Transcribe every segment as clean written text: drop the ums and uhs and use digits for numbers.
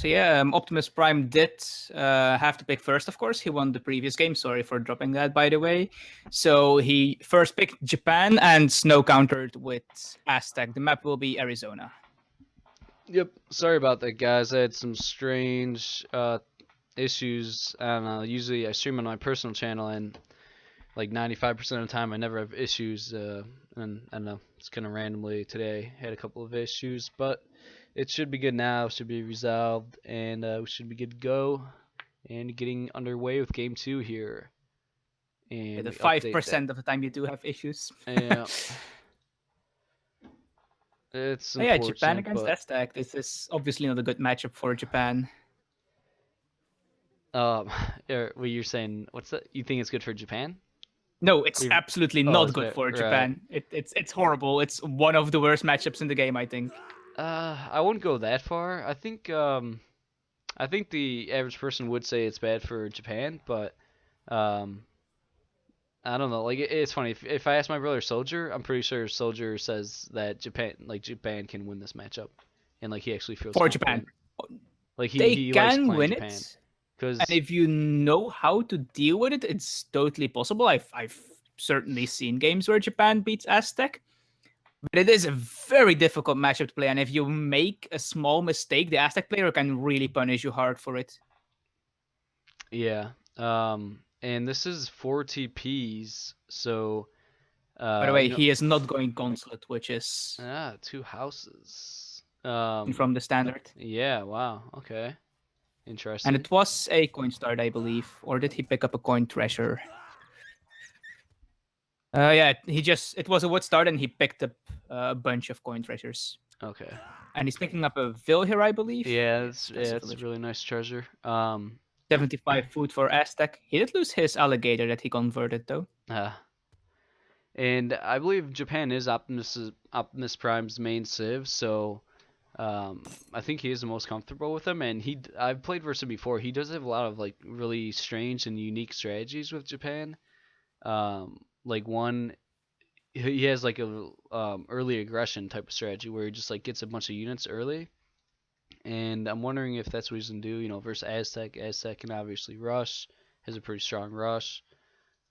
So yeah, Optimus Prime did have to pick first, of course. He won the previous game. Sorry for dropping that, by the way. So he first picked Japan and snow countered with Aztec. The map will be Arizona. Yep. Sorry about that, guys. I had some strange issues. I don't know. Usually I stream on my personal channel, and like 95% of the time I never have issues. And I don't know. It's kind of randomly today. Had a couple of issues, but it should be good now. Should be resolved, and we should be good to go. And getting underway with game 2 here. And The we update 5% of the time you do have issues. Yeah. It's Yeah, Japan unfortunate, against but Aztec. This is obviously not a good matchup for Japan. what you're saying? What's that? You think it's good for Japan? No, it's absolutely not it's good bad, for right. Japan. It's horrible. It's one of the worst matchups in the game, I think. I wouldn't go that far. I think the average person would say it's bad for Japan, but I don't know. Like it's funny. If I ask my brother Soldier, I'm pretty sure Soldier says that Japan can win this matchup, and like he actually feels For confident. Japan, Like they he likes can playing win Japan. it. Cause And if you know how to deal with it, it's totally possible. I've certainly seen games where Japan beats Aztec, but it is a very difficult matchup to play. And if you make a small mistake, the Aztec player can really punish you hard for it. Yeah. And this is 4 TPs, so. By the way, he is not going Consulate, which is 2 houses. from the standard. Yeah. Wow. Okay. Interesting. And it was a coin start, I believe, or did he pick up a coin treasure? Yeah, it was a wood start, and he picked up a bunch of coin treasures. Okay. And he's picking up a vill here, I believe. Yeah, it's a really nice treasure. 75 food for Aztec. He did lose his alligator that he converted, though. And I believe Japan is Optimus Prime's main civ, so I think he is the most comfortable with him. And I've played versus him before. He does have a lot of like really strange and unique strategies with Japan. Like one, he has like a early aggression type of strategy where he just like gets a bunch of units early. And I'm wondering if that's what he's gonna do. Versus Aztec. Aztec can obviously rush. Has a pretty strong rush.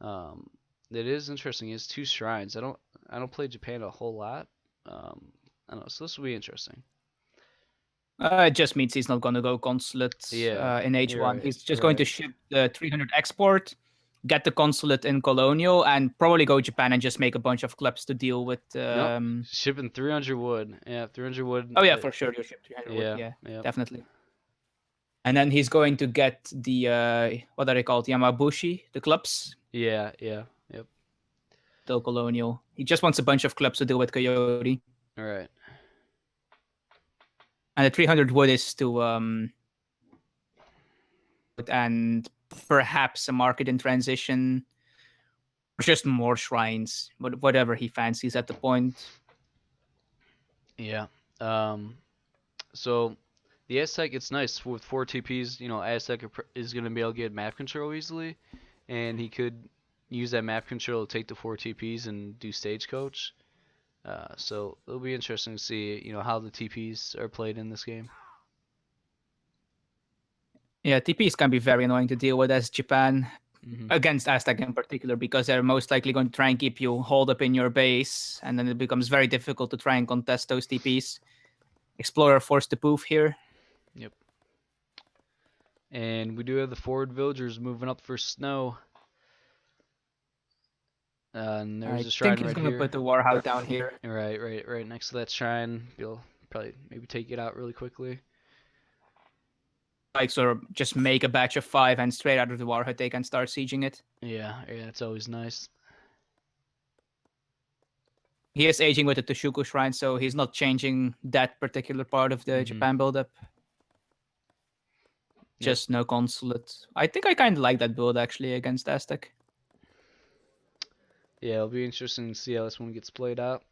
It is interesting. He has 2 shrines. I don't play Japan a whole lot. I don't know. So this will be interesting. It just means he's not going to go consulate in H1. Right, he's just going to ship the 300 export, get the consulate in colonial, and probably go Japan and just make a bunch of clubs to deal with. Shipping 300 wood. Yeah, 300 wood. Oh yeah, for sure. You'll ship 300 wood. Yeah, definitely. And then he's going to get the what are they called? Yamabushi, the clubs. Yeah. Still colonial. He just wants a bunch of clubs to deal with Coyote. All right. And the 300 wood is to and perhaps a market in transition, or just more shrines, but whatever he fancies at the point. Yeah. So the Aztec, it's nice with 4 TPs. Aztec is gonna be able to get map control easily, and he could use that map control to take the 4 TPs and do stagecoach. So it'll be interesting to see, how the TPs are played in this game. Yeah, TPs can be very annoying to deal with as Japan, against Aztec in particular, because they're most likely going to try and keep you holed up in your base, and then it becomes very difficult to try and contest those TPs. Explorer forced to poof here. Yep. And we do have the forward villagers moving up for snow. And there's a shrine right here. I think he's gonna put the warhound down here. Right next to that shrine. You'll probably maybe take it out really quickly. Like, sort of just make a batch of 5 and straight out of the warhead they can start sieging it. Yeah, it's always nice. He is aging with the Toshuku shrine, so he's not changing that particular part of the Japan build-up. Just no consulate. I think I kind of like that build, actually, against Aztec. Yeah, it'll be interesting to see how this one gets played out.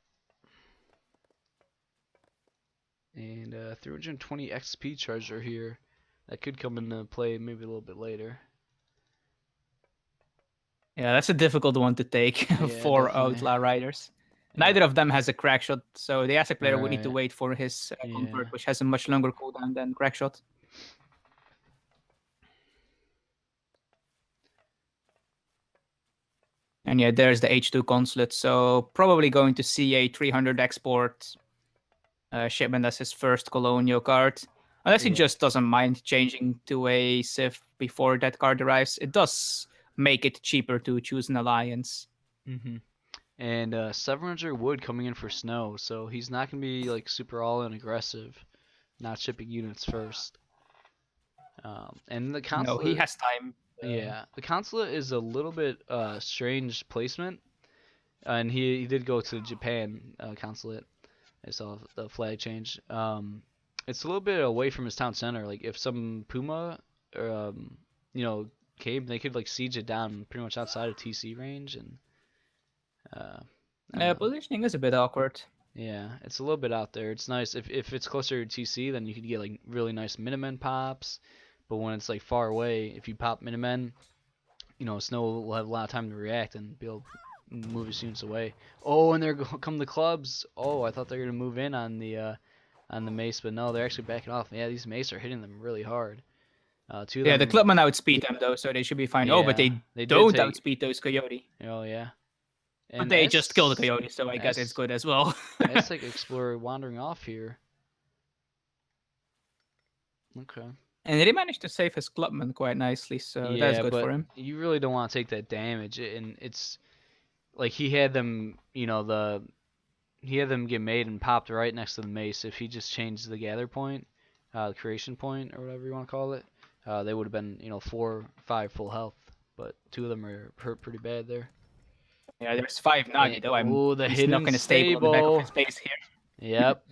And 320 XP charger here. That could come into play maybe a little bit later. Yeah, that's a difficult one to take for Outlaw Riders. Neither of them has a crack shot, so the Aztec player would need to wait for his convert, which has a much longer cooldown than crack shot. And yeah, there's the H2 consulate. So probably going to see a 300 export shipment as his first colonial card. Unless he Yeah. just doesn't mind changing to a Civ before that card arrives. It does make it cheaper to choose an alliance. Mm-hmm. And 700 wood coming in for Snow, so he's not going to be like super all-in aggressive, not shipping units first. And the No, he consulate, has time. yeah, the consulate is a little bit strange placement, and he did go to Japan consulate. I saw the flag change. It's a little bit away from his town center. Like if some Puma, you know, came, they could like siege it down pretty much outside of TC range, and I don't know. Positioning is a bit awkward. Yeah, it's a little bit out there. It's nice if it's closer to TC, then you could get like really nice Minutemen pops. But when it's like far away, if you pop Minutemen, you know, Snow will have a lot of time to react and be able to move his units away. Oh, and there come the clubs. Oh, I thought they were gonna move in on the mace, but no, they're actually backing off. Yeah, these mace are hitting them really hard. Two of Yeah, them. the clubmen outspeed them though, so they should be fine. Yeah, Oh, but they did don't take. outspeed those coyote. Oh yeah. But And they just killed the coyote, so I guess it's good as well. Aztec Explorer wandering off here. Okay. And he managed to save his clubman quite nicely, so that's good for him. You really don't want to take that damage, and it's like he had them, you know, he had them get made and popped right next to the mace. If he just changed the gather point, the creation point, or whatever you want to call it, they would have been, you know, 4, 5 full health. But 2 of them are hurt pretty bad there. Yeah, there's 5 Nagi though. He's not gonna stable on the back of his base here. Yep,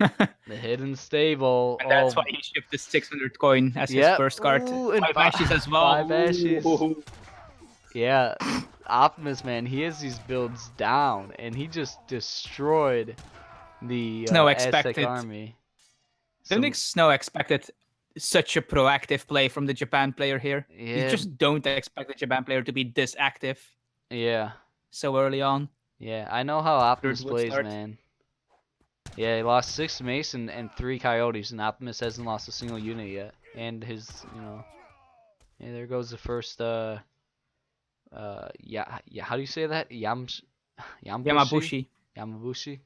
the hidden stable. And that's why he shipped the 600 coin as his first card. Ooh, 5 ashes as well. 5 ashes. Ooh. Yeah, Optimus, man, he has these builds down, and he just destroyed the Aztec army. I don't think Snow expected such a proactive play from the Japan player here. Yeah. You just don't expect the Japan player to be this active. Yeah. So early on. Yeah, I know how Optimus plays, man. Yeah, he lost 6 mace and 3 coyotes, and Optimus hasn't lost a single unit yet. And his, you know, yeah, there goes the first, yeah, how do you say that? Yamabushi. Yamabushi.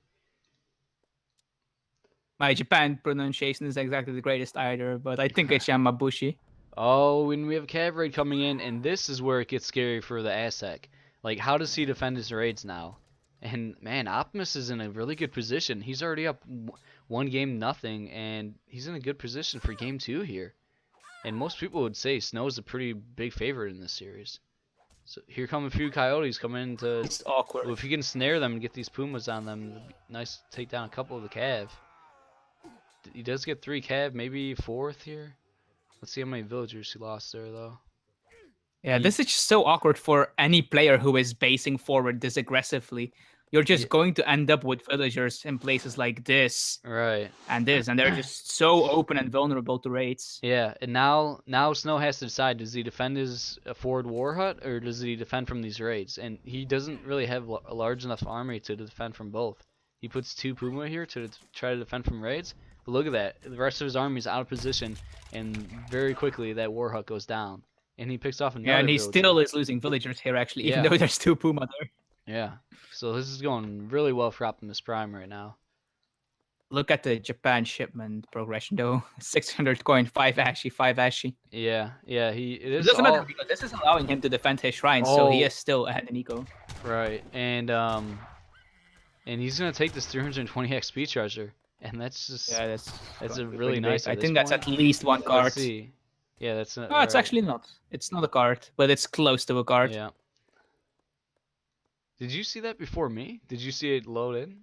My Japan pronunciation is exactly the greatest either, but I think it's Yamabushi. Oh, and we have a cav raid coming in, and this is where it gets scary for the Aztec. Like, how does he defend his raids now? And man, Optimus is in a really good position. He's already up 1 game nothing, and he's in a good position for game 2 here. And most people would say Snow's a pretty big favorite in this series. So here come a few coyotes coming in to. It's awkward. Well, if you can snare them and get these pumas on them, nice to take down a couple of the cav. He does get 3 cav, maybe 4th here. Let's see how many villagers he lost there though. Yeah, this is just so awkward for any player who is basing forward this aggressively. You're just going to end up with villagers in places like this. Right. And this, and they're just so open and vulnerable to raids. Yeah, and now Snow has to decide, does he defend his forward war hut, or does he defend from these raids? And he doesn't really have a large enough army to defend from both. He puts 2 Puma here to try to defend from raids. But look at that. The rest of his army is out of position, and very quickly that war hut goes down. And he picks off another Yeah, and he villager. still is losing villagers here, actually, even though there's 2 Puma there. Yeah, so this is going really well for Optimus Prime right now. Look at the Japan shipment progression, though. 600 coin, 5 ashy, 5 ashy. Yeah, it doesn't matter because this is allowing him to defend his shrine, so he is still ahead in eco. Right, and he's gonna take this 320 XP treasure, and that's just that's a really nice. I think that's at least 1 card. Let's see. Yeah, that's not. No, it's actually not. It's not a card, but it's close to a card. Yeah. Did you see that before me? Did you see it load in?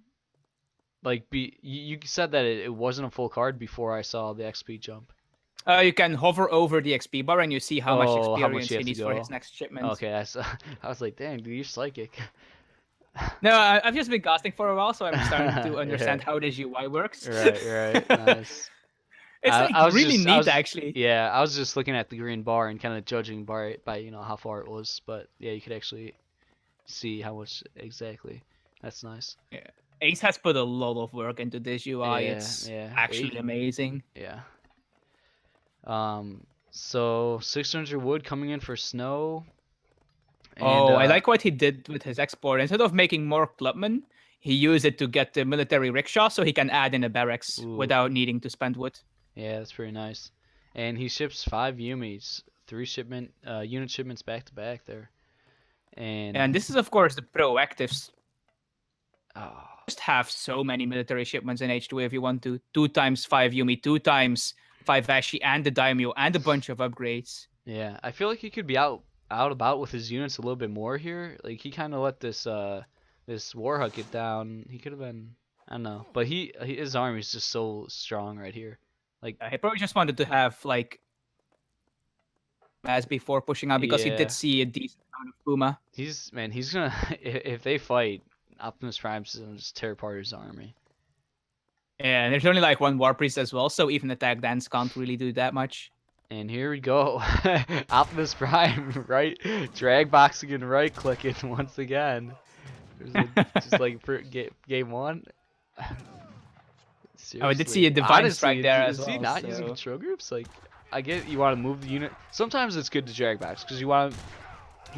Like, you said that it wasn't a full card before I saw the XP jump. You can hover over the XP bar and you see how much experience he needs for his next shipment. Okay, I was like, dang, dude, you're psychic. No, I've just been casting for a while, so I'm starting to understand how this UI works. Right, nice. It's like really neat, actually. Yeah, I was just looking at the green bar and kind of judging by you know how far it was, but yeah, you could actually see how much exactly. That's nice. Yeah, Ace has put a lot of work into this UI. It's actually amazing. Yeah. So 600 wood coming in for Snow. And Oh, I like what he did with his export. Instead of making more clubmen, he used it to get the military rickshaw so he can add in a barracks ooh, without needing to spend wood. yeah, that's pretty nice. And he ships 5 Yumis, 3 unit shipments back to back there. And And this is, of course, the proactives. oh, Just have so many military shipments in H2 if you want to. 2 times 5 Yumi, 2 times 5 Ashi, and the Daimyo, and a bunch of upgrades. yeah, I feel like he could be out about with his units a little bit more here. Like he kind of let this Warhawk get down. He could have been, I don't know, but his army is just so strong right here. Like He probably just wanted to have, like, as before pushing out because he did yeah, see a decent amount of Puma. he's gonna if they fight, Optimus Prime's gonna just tear apart his army. And there's only like 1 War Priest as well, so even attack dance can't really do that much. And here we go, Optimus Prime, right, drag boxing and right clicking once again. Just like for game 1. Oh, I did see Seriously. a Divine Honestly, Strike there as is he well. not using control groups? Like, I get you want to move the unit. Sometimes it's good to drag backs because you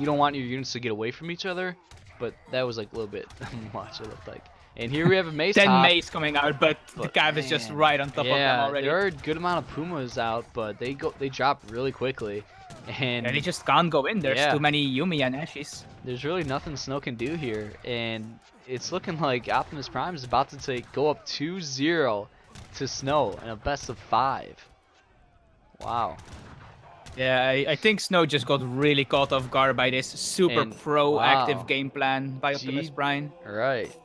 don't want your units to get away from each other. But that was like a little bit much. It looked like. And here we have a mace 10 hop. mace coming out, but the cav is just Man, right on top of them already. There are a good amount of Pumas out, but they drop really quickly. And they just can't go in. There's yeah. too many Yumi and Ashis. There's really nothing Snow can do here, and it's looking like Optimus Prime is about to go up 2-0 to Snow in a best of 5. Wow. Yeah, I think Snow just got really caught off guard by this super And, proactive wow. game plan by Optimus Prime. Right.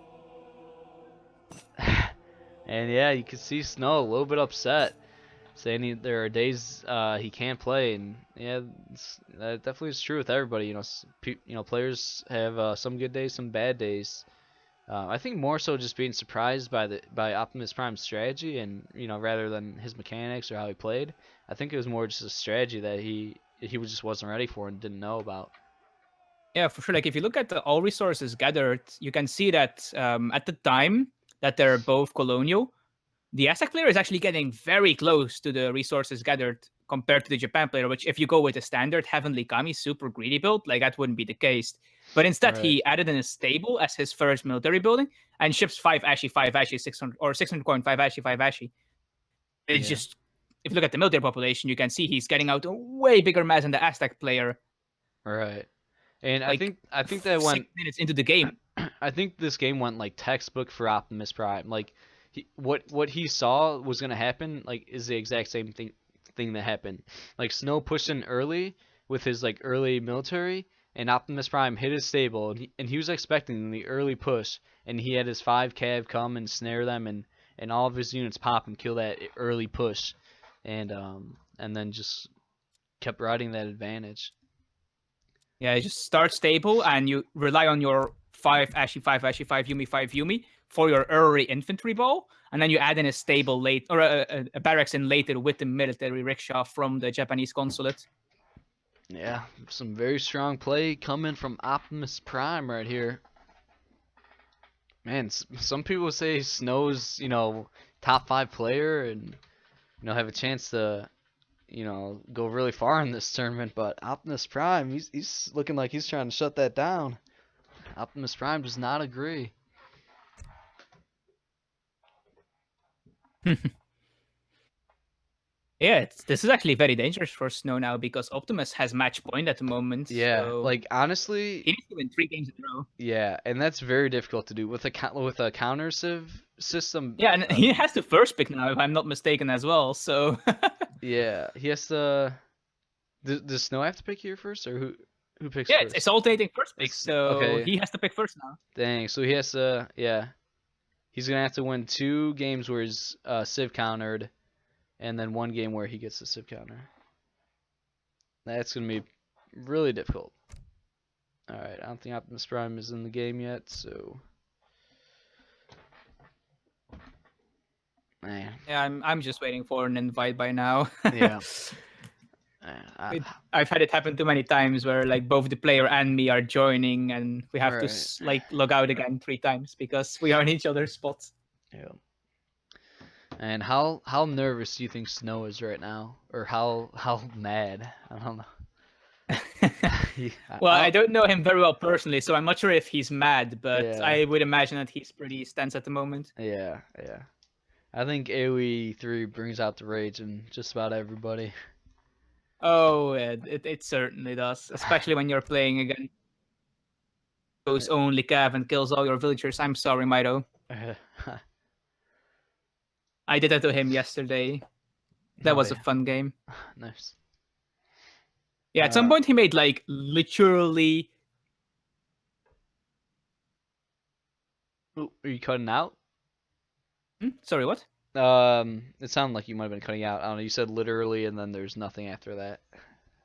And yeah, you can see Snow a little bit upset, saying there are days he can't play, and yeah, that definitely is true with everybody. You know, players have some good days, some bad days. I think more so just being surprised by Optimus Prime's strategy, and rather than his mechanics or how he played. I think it was more just a strategy that he just wasn't ready for and didn't know about. Yeah, for sure. Like if you look at the all resources gathered, you can see that at the time that they're both colonial, the Aztec player is actually getting very close to the resources gathered compared to the Japan player, which if you go with a standard Heavenly Kami super greedy build, like that wouldn't be the case. But instead, Right. he added in a stable as his first military building and ships 5 Ashi, 600, or 600 coin, 5 Ashi. It's just, if you look at the military population, you can see he's getting out a way bigger mass than the Aztec player. Right. And Like, I think that went 6 minutes into the game. I think this game went like textbook for Optimus Prime. Like what he saw was gonna happen like is the exact same thing that happened. Like Snow pushed in early with his like early military, and Optimus Prime hit his stable, and he was expecting the early push, and he had his 5 cav come and snare them, and all of his units pop and kill that early push, and then just kept riding that advantage. Yeah, you just start stable and you rely on your 5 Ashi, 5 Ashi, 5 Yumi, 5 Yumi for your early infantry ball, and then you add in a stable late or a barracks in later with the military rickshaw from the Japanese consulate. Yeah, some very strong play coming from Optimus Prime right here. Man, some people say Snow's, top 5 player and, have a chance to, go really far in this tournament. But Optimus Prime, he's looking like he's trying to shut that down. Optimus Prime does not agree. Yeah, this is actually very dangerous for Snow now because Optimus has match point at the moment. Yeah, so like honestly, he needs to win 3 games in a row. yeah, and that's very difficult to do with a counter civ system. Yeah, and he has to first pick now, if I'm not mistaken, as well. So Yeah, he has to. Does Snow have to pick here first, or who picks yeah, first? it's alternating first pick, so okay. he has to pick first now. Dang, so he has to, yeah. He's going to have to win 2 games where he's civ countered, and then 1 game where he gets the civ counter. That's going to be really difficult. Alright, I don't think Optimus Prime is in the game yet, so... Man. Yeah, I'm just waiting for an invite by now. Yeah. I've had it happen too many times where like both the player and me are joining and we have to like log out again 3 times because we are in each other's spots. Yeah. And how nervous do you think Snow is right now, or how mad? I don't know. Well, I don't know him very well personally, so I'm not sure if he's mad, but Yeah. I would imagine that he's pretty tense at the moment. Yeah. I think AoE3 brings out the rage in just about everybody. Oh, yeah, it certainly does, especially when you're playing against goes only Cav and kills all your villagers. I'm sorry, Mito. I did that to him yesterday. That was a fun game. Nice. Yeah, at some point he made like literally. Ooh, are you cutting out? Sorry, what? It sounded like you might have been cutting out. I don't know. You said literally, and then there's nothing after that.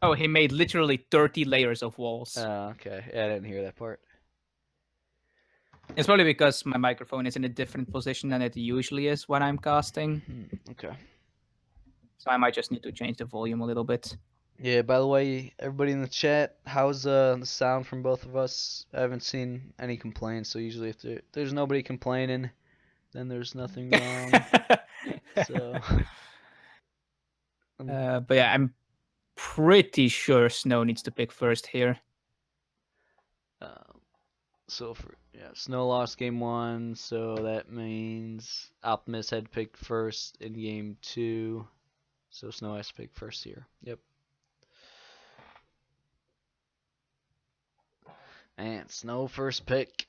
Oh, he made literally 30 layers of walls. Okay. Yeah, I didn't hear that part. It's probably because my microphone is in a different position than it usually is when I'm casting. Okay. So I might just need to change the volume a little bit. Yeah, by the way, everybody in the chat, how's the sound from both of us? I haven't seen any complaints, so usually if there's nobody complaining, then there's nothing wrong. So, but yeah, I'm pretty sure Snow needs to pick first here. Snow lost game 1, so that means Optimus had picked first in game 2. So Snow has to pick first here. Yep. And Snow first pick.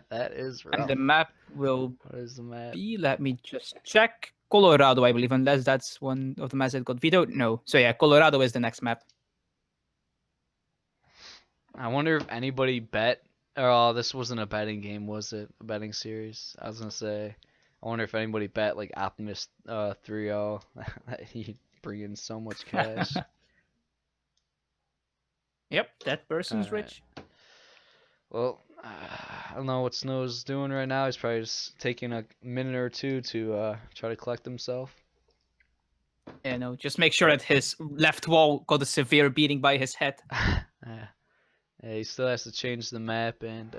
That is rough. And the map will What is the map? be, let me just check. Colorado, I believe, unless that's one of the maps that got vetoed. No. So yeah, Colorado is the next map. I wonder if anybody bet. Oh, this wasn't a betting game, was it? A betting series? I was gonna say. I wonder if anybody bet like Optimus 3-0. He'd bring in so much cash. Yep, that person's rich. Well, I don't know what Snow's doing right now. He's probably just taking a minute or two to try to collect himself. Yeah, no, just make sure that his left wall got a severe beating by his head. Yeah, he still has to change the map and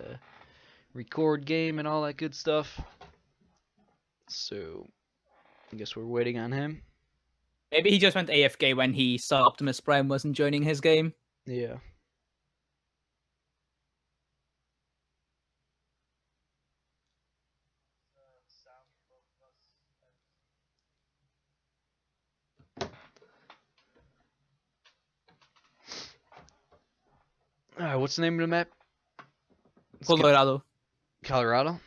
record game and all that good stuff. So, I guess we're waiting on him. Maybe he just went AFK when he saw Optimus Prime wasn't joining his game. Yeah. Alright, what's the name of the map? Colorado. Colorado?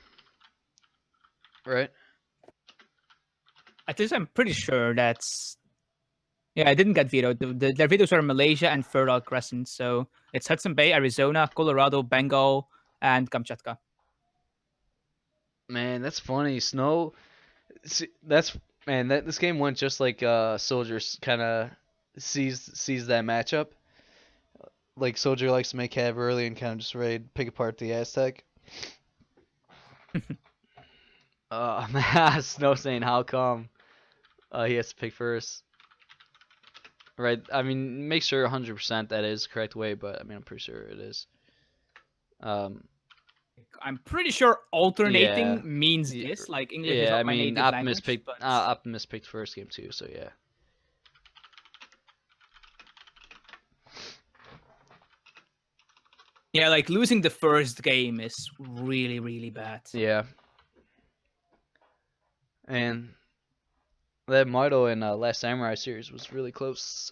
Right. At least I'm pretty sure that's... Yeah, I didn't get vetoed. Their vetoes were Malaysia and Fertile Crescent. So it's Hudson Bay, Arizona, Colorado, Bengal, and Kamchatka. Man, that's funny. Snow... See, this game went just like Soldiers kind of sees that matchup. Like Soldier likes to make cav early and kind of just ready to pick apart the Aztec. Snow saying how come he has to pick first. Right, I mean, make sure 100% that is the correct way, but I mean, I'm pretty sure it is. I'm pretty sure alternating means this. Like English is not my native Optimus language. Picked, Optimus picked first game too, so yeah. Yeah, like losing the first game is really, really bad. Yeah. And that Mito in Last Samurai series was really close.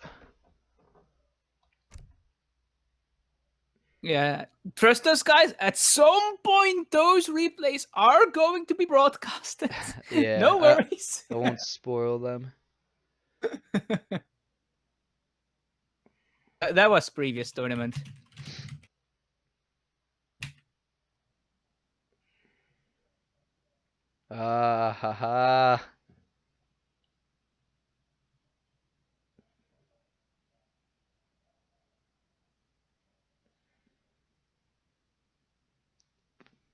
Yeah, trust us, guys. At some point, those replays are going to be broadcasted. Yeah. No worries. I won't spoil them. That was previous tournament. Haha.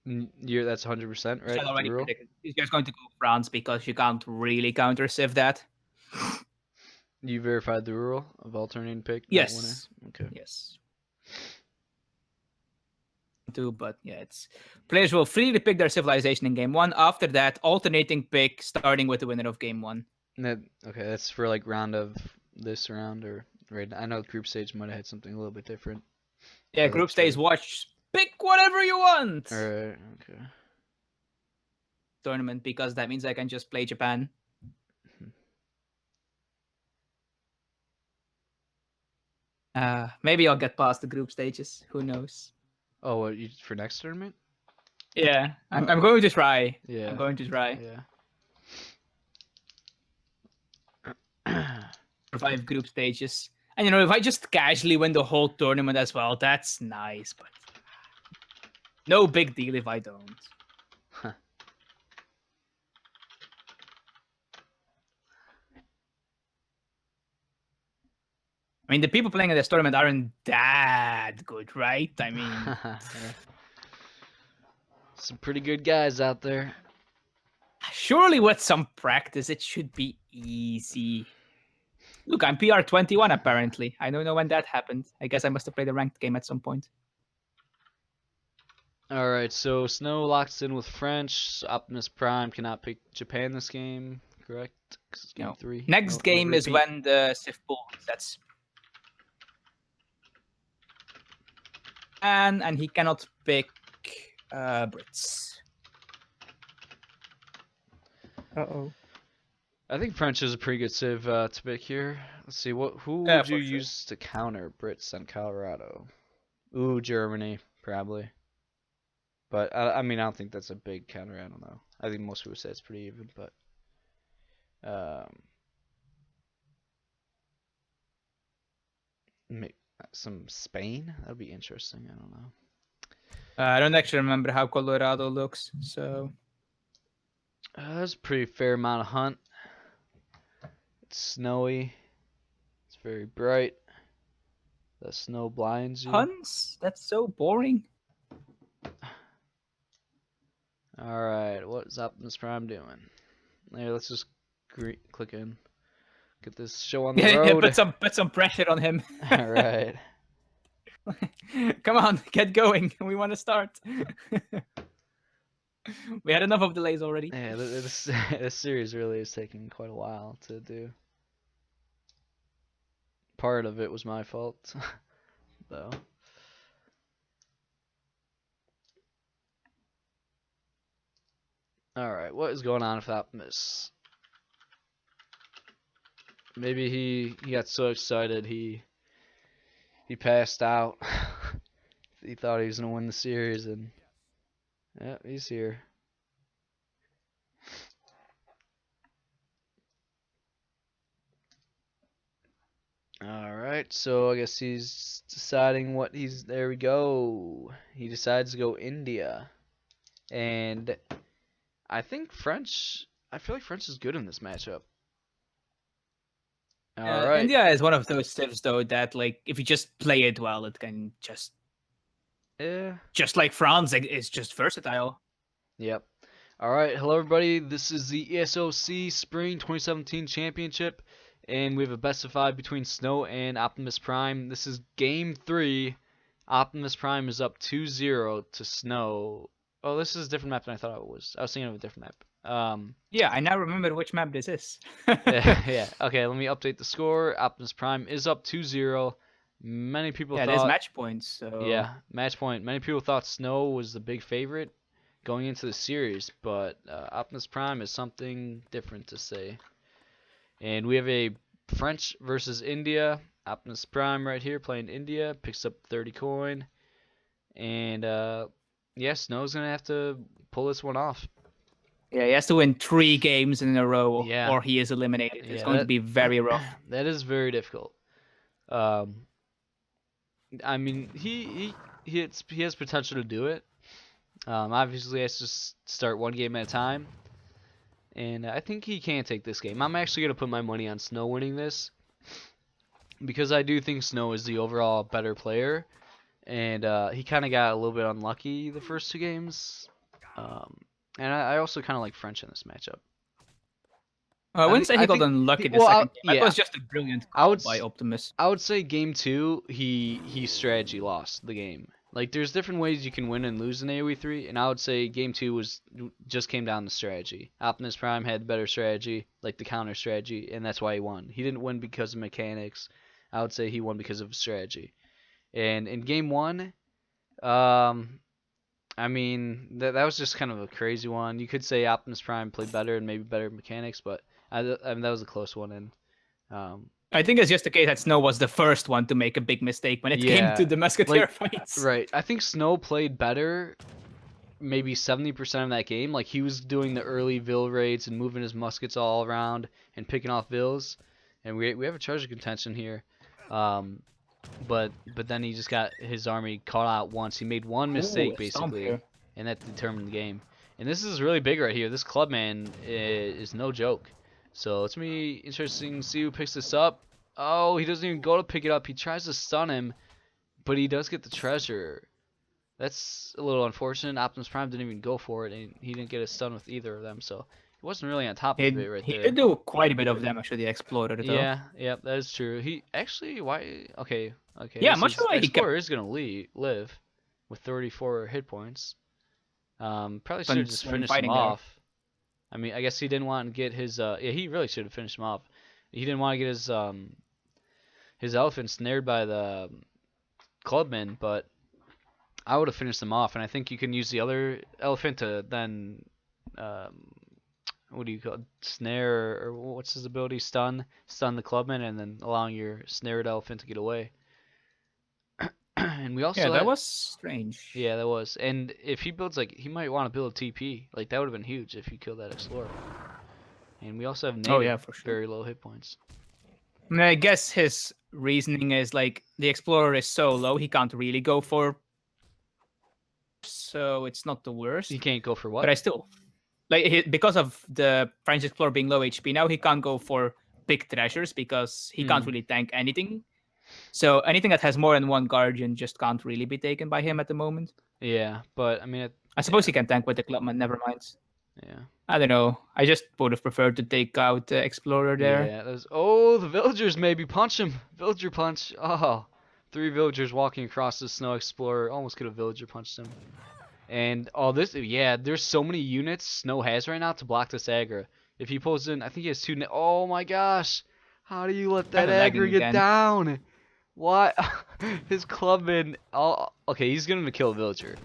That's 100%, right? Already predicted. He's just going to go France because you can't really counter sieve that. You verified the rule of alternating pick? Yes. Okay. Yes. But yeah, it's players will freely pick their civilization in game 1. After that, alternating pick starting with the winner of game 1. Okay, that's for like round of this round or Right. I know group stage might have had something a little bit different. Yeah, Oh, group that's stage right. watch. Pick whatever you want. Alright, okay. Tournament, because that means I can just play Japan. Maybe I'll get past the group stages. Who knows? Oh, what, you, for next tournament? Yeah, I'm going to try. Yeah. I'm going to try. Yeah. Survive group stages. And you know, if I just casually win the whole tournament as well, that's nice, but no big deal if I don't. Huh. I mean, the people playing in this tournament aren't that good, right? I mean, Some pretty good guys out there. surely with some practice, it should be easy. Look, I'm PR 21 apparently. I don't know when that happened. I guess I must have played a ranked game at some point. Alright, so Snow locks in with French. Optimus Prime cannot pick Japan this game, correct? 'Cause it's game No. 3. Next No game is repeat. when the Civ pool resets. And he cannot pick Brits. Uh-oh. I think French is a pretty good civ to pick here. Let's see, who Yeah, would you for sure. use to counter Brits on Colorado? Ooh, Germany, probably. But I mean, I don't think that's a big counter. I don't know. I think most people say it's pretty even, but some Spain, that'd be interesting. I don't know. I don't actually remember how Colorado looks, so That's a pretty fair amount of hunt. It's snowy. It's very bright. The snow blinds you. Huns? That's so boring. Alright, what is Optimus Prime doing? There, let's just click in. Get this show on the Yeah, road. put some pressure on him. Alright. Come on, get going. We want to start. We had enough of delays already. Yeah, this series really is taking quite a while to do. Part of it was my fault, though. Alright, what is going on with Optimus? Maybe he got so excited he passed out. He thought he was gonna win the series, and yeah, he's here. Alright, so I guess he's deciding what he's. There we go. He decides to go India. And I think French. I feel like French is good in this matchup. Alright. India is one of those civs, though, that, like, if you just play it well, it can just. Yeah. Just like France, it's just versatile. Yep. Alright, hello everybody. This is the ESOC Spring 2017 Championship. And we have a best of 5 between Snow and Optimus Prime. This is game 3. Optimus Prime is up 2-0 to Snow. Oh, this is a different map than I thought it was. I was thinking of a different map. Yeah, I now remember which map this is. Yeah. Okay, let me update the score. Optimus Prime is up 2-0. Many people thought. Yeah, there's match points. So Yeah, match point. Many people thought Snow was the big favorite going into the series, but Optimus Prime is something different to say. And we have a French versus India. Optimus Prime right here playing India, picks up 30 coin. And yeah, Snow's going to have to pull this one off. Yeah, he has to win 3 games in a row, Yeah. or he is eliminated. Yeah, It's going to be very rough. That is very difficult. I mean, he has potential to do it. Obviously, he has to start one game at a time. And I think he can take this game. I'm actually going to put my money on Snow winning this. Because I do think Snow is the overall better player. And he kind of got a little bit unlucky the first 2 games. And I also kind of like French in this matchup. I wouldn't say he got unlucky the second game. That was just a brilliant call by Optimus. I would say game 2, he strategy lost the game. Like, there's different ways you can win and lose in AoE3, and I would say game 2 just came down to strategy. Optimus Prime had better strategy, like the counter strategy, and that's why he won. He didn't win because of mechanics. I would say he won because of strategy. And in game 1, I mean, that was just kind of a crazy one. You could say Optimus Prime played better and maybe better mechanics, but I mean, that was a close one. And I think it's just the case that Snow was the first one to make a big mistake when it came to yeah, the Musketeer fights. right. I think Snow played better maybe 70% of that game. Like, he was doing the early Vil raids and moving his muskets all around and picking off Vils. And we have a treasure contention here. But then he just got his army caught out once. He made one mistake, basically, and that determined the game. And this is really big right here. This Clubman is no joke. So it's going to be interesting to see who picks this up. Oh, he doesn't even go to pick it up. He tries to stun him, but he does get the treasure. That's a little unfortunate. Optimus Prime didn't even go for it, and he didn't get a stun with either of them. So he wasn't really on top of it right there. He did do quite a bit of damage to the Explorer, though. Yeah, that is true. He actually, why? Okay. Yeah, much why he Explorer is gonna live with 34 hit points. Probably should have just finished him off. I mean, I guess he didn't want to get his. Yeah, he really should have finished him off. He didn't want to get his elephant snared by the Clubman, but I would have finished them off. And I think you can use the other elephant to then. What do you call it? Snare, or what's his ability? Stun the Clubman, and then allowing your snared elephant to get away. And we also that was strange. Yeah, that was. And if he builds, like, he might want to build a TP. Like, that would have been huge if he killed that Explorer. And we also have native, for sure. very low hit points. I guess his reasoning is, like, the Explorer is so low, he can't really go for. So it's not the worst. He can't go for what? But I still. Like, because of the French Explorer being low HP now, he can't go for big treasures because he can't really tank anything. So anything that has more than one Guardian just can't really be taken by him at the moment. Yeah, but I mean, I suppose he can tank with the Clubman. Never mind. Yeah. I don't know. I just would have preferred to take out the Explorer there. Yeah. Oh, the villagers maybe punch him. Villager punch. Oh, 3 villagers walking across the Snow Explorer. Almost could have villager punched him. And there's so many units Snow has right now to block this aggro. If he pulls in, I think he has 2. Oh my gosh. How do you let that aggro get down? What? His Clubman. Okay, he's going to kill a villager.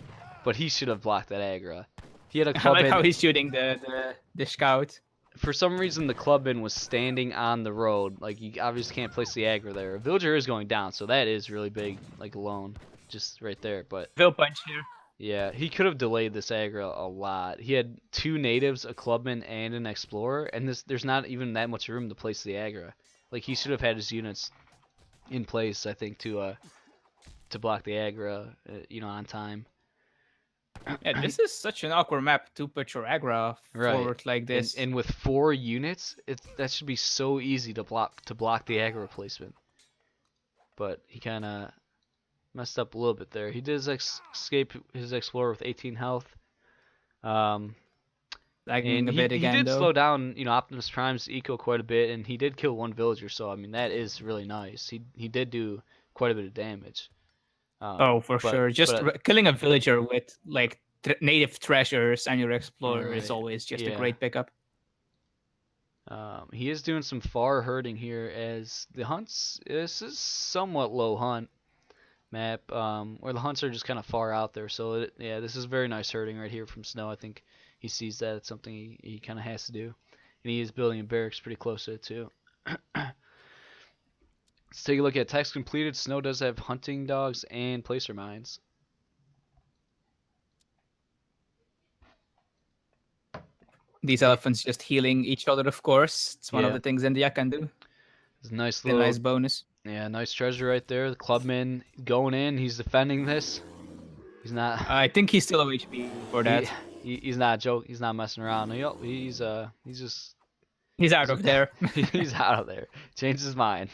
But he should have blocked that aggro. He had a Clubman. I like how he's shooting the scout. For some reason, the Clubman was standing on the road. Like, you obviously can't place the aggro there. A villager is going down, so that is really big, like, alone. Just right there. But Vil punch here. Yeah, he could have delayed this aggro a lot. He had 2 natives, a Clubman, and an Explorer, and there's not even that much room to place the aggro. Like, he should have had his units in place, I think, to block the aggro, on time. Yeah, this is such an awkward map to put your aggro forward like this. And with 4 units, that should be so easy to block the aggro placement. But he kind of messed up a little bit there. He did escape his Explorer with 18 health. Lagging a bit again, he did though. slow down, Optimus Prime's eco quite a bit, and he did kill 1 villager. So I mean, that is really nice. He did do quite a bit of damage. For sure. Just killing a villager with like native treasures and your Explorer is always just a great pickup. He is doing some far herding here as the hunts. This is somewhat low hunt map, where the hunts are just kind of far out there. So this is very nice herding right here from Snow. I think he sees that it's something he kind of has to do, and he is building a barracks pretty close to it too. Let's take a look at text completed. Snow does have hunting dogs and placer mines. These elephants just healing each other, of course. It's one of the things India can do. It's a nice bonus. Yeah, nice treasure right there. The Clubman going in. He's defending this. He's not. I think he's still low HP for that. He's not joking. He's not messing around. He's just. He's out of there. He's out of there. Changed his mind.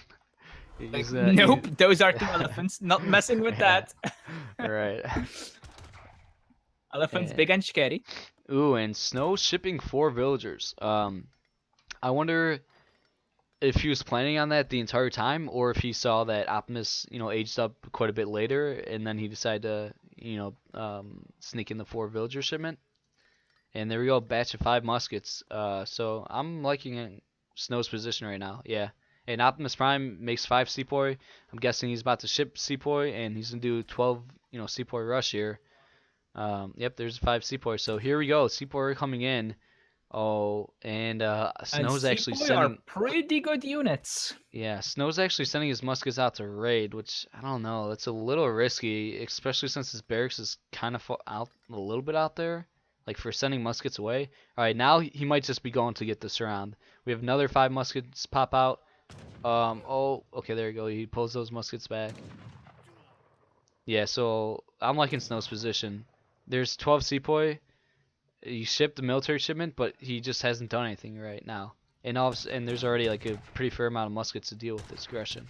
Nope, those are 2 elephants. Not messing with that. Right. Elephants big and scary. Ooh, and Snow shipping 4 villagers. I wonder if he was planning on that the entire time, or if he saw that Optimus, aged up quite a bit later, and then he decided to, sneak in the 4 villager shipment. And there we go, batch of 5 muskets. So I'm liking Snow's position right now. Yeah. And Optimus Prime makes 5 Sepoy. I'm guessing he's about to ship Sepoy, and he's gonna do 12, Sepoy rush here. Yep, there's 5 Sepoy. So here we go. Sepoy are coming in. Oh, and And Snow's actually Sepoy are sending. pretty good units. Yeah, Snow's actually sending his muskets out to raid, which I don't know. That's a little risky, especially since his barracks is kind of out a little bit out there, like for sending muskets away. All right, now he might just be going to get this round. We have another 5 muskets pop out. Oh, okay, there you go. He pulls those muskets back. Yeah, so I'm liking Snow's position. There's 12 Sepoy. He shipped the military shipment, but he just hasn't done anything right now. And there's already like a pretty fair amount of muskets to deal with this aggression.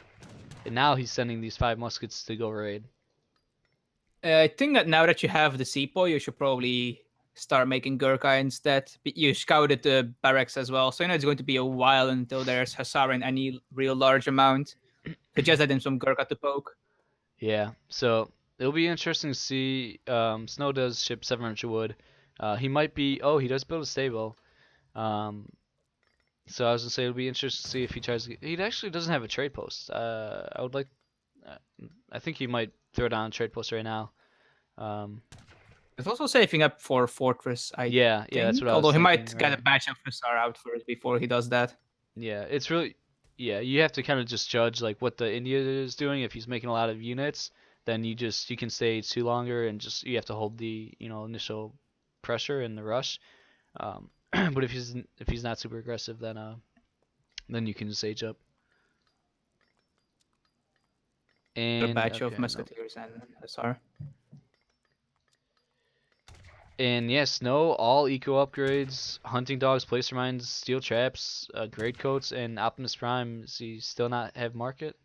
And now he's sending these 5 muskets to go raid. I think that now that you have the Sepoy, you should probably start making Gurkha instead. You scouted the barracks as well, so it's going to be a while until there's Hussar in any real large amount. So just add in some Gurkha to poke. Yeah, so it'll be interesting to see. Snow does ship 700 wood. He might be. Oh, he does build a stable. So I was gonna say it'll be interesting to see if he tries to. He actually doesn't have a trade post. I would like. I think he might throw down a trade post right now. It's also saving up for Fortress, I Yeah, think. that's what I was Although he might thinking, get a right. batch of Hussar out first before he does that. Yeah, it's really. Yeah, you have to kind of just judge like what the India is doing. If he's making a lot of units, then you can stay H2 longer and just you have to hold the initial pressure and the rush. But if he's not super aggressive, then you can just age up. A And batch of okay, no. Musketeers and Hussar. And yeah, Snow, all eco upgrades, hunting dogs, placer mines, steel traps, grade coats, and Optimus Prime. Does he still not have market?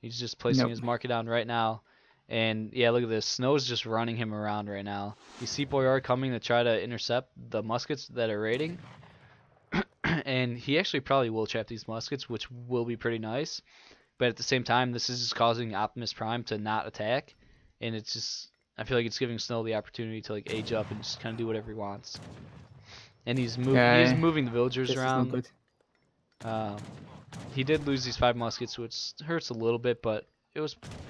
He's just placing Nope. his market down right now. And yeah, look at this. Snow's just running him around right now. These Sepoy are coming to try to intercept the muskets that are raiding. And he actually probably will trap these muskets, which will be pretty nice. But at the same time, this is just causing Optimus Prime to not attack. And it's just, I feel like it's giving Snow the opportunity to like age up and just kind of do whatever he wants. And he's moving the villagers This around. is not good. He did lose these 5 muskets, which hurts a little bit, but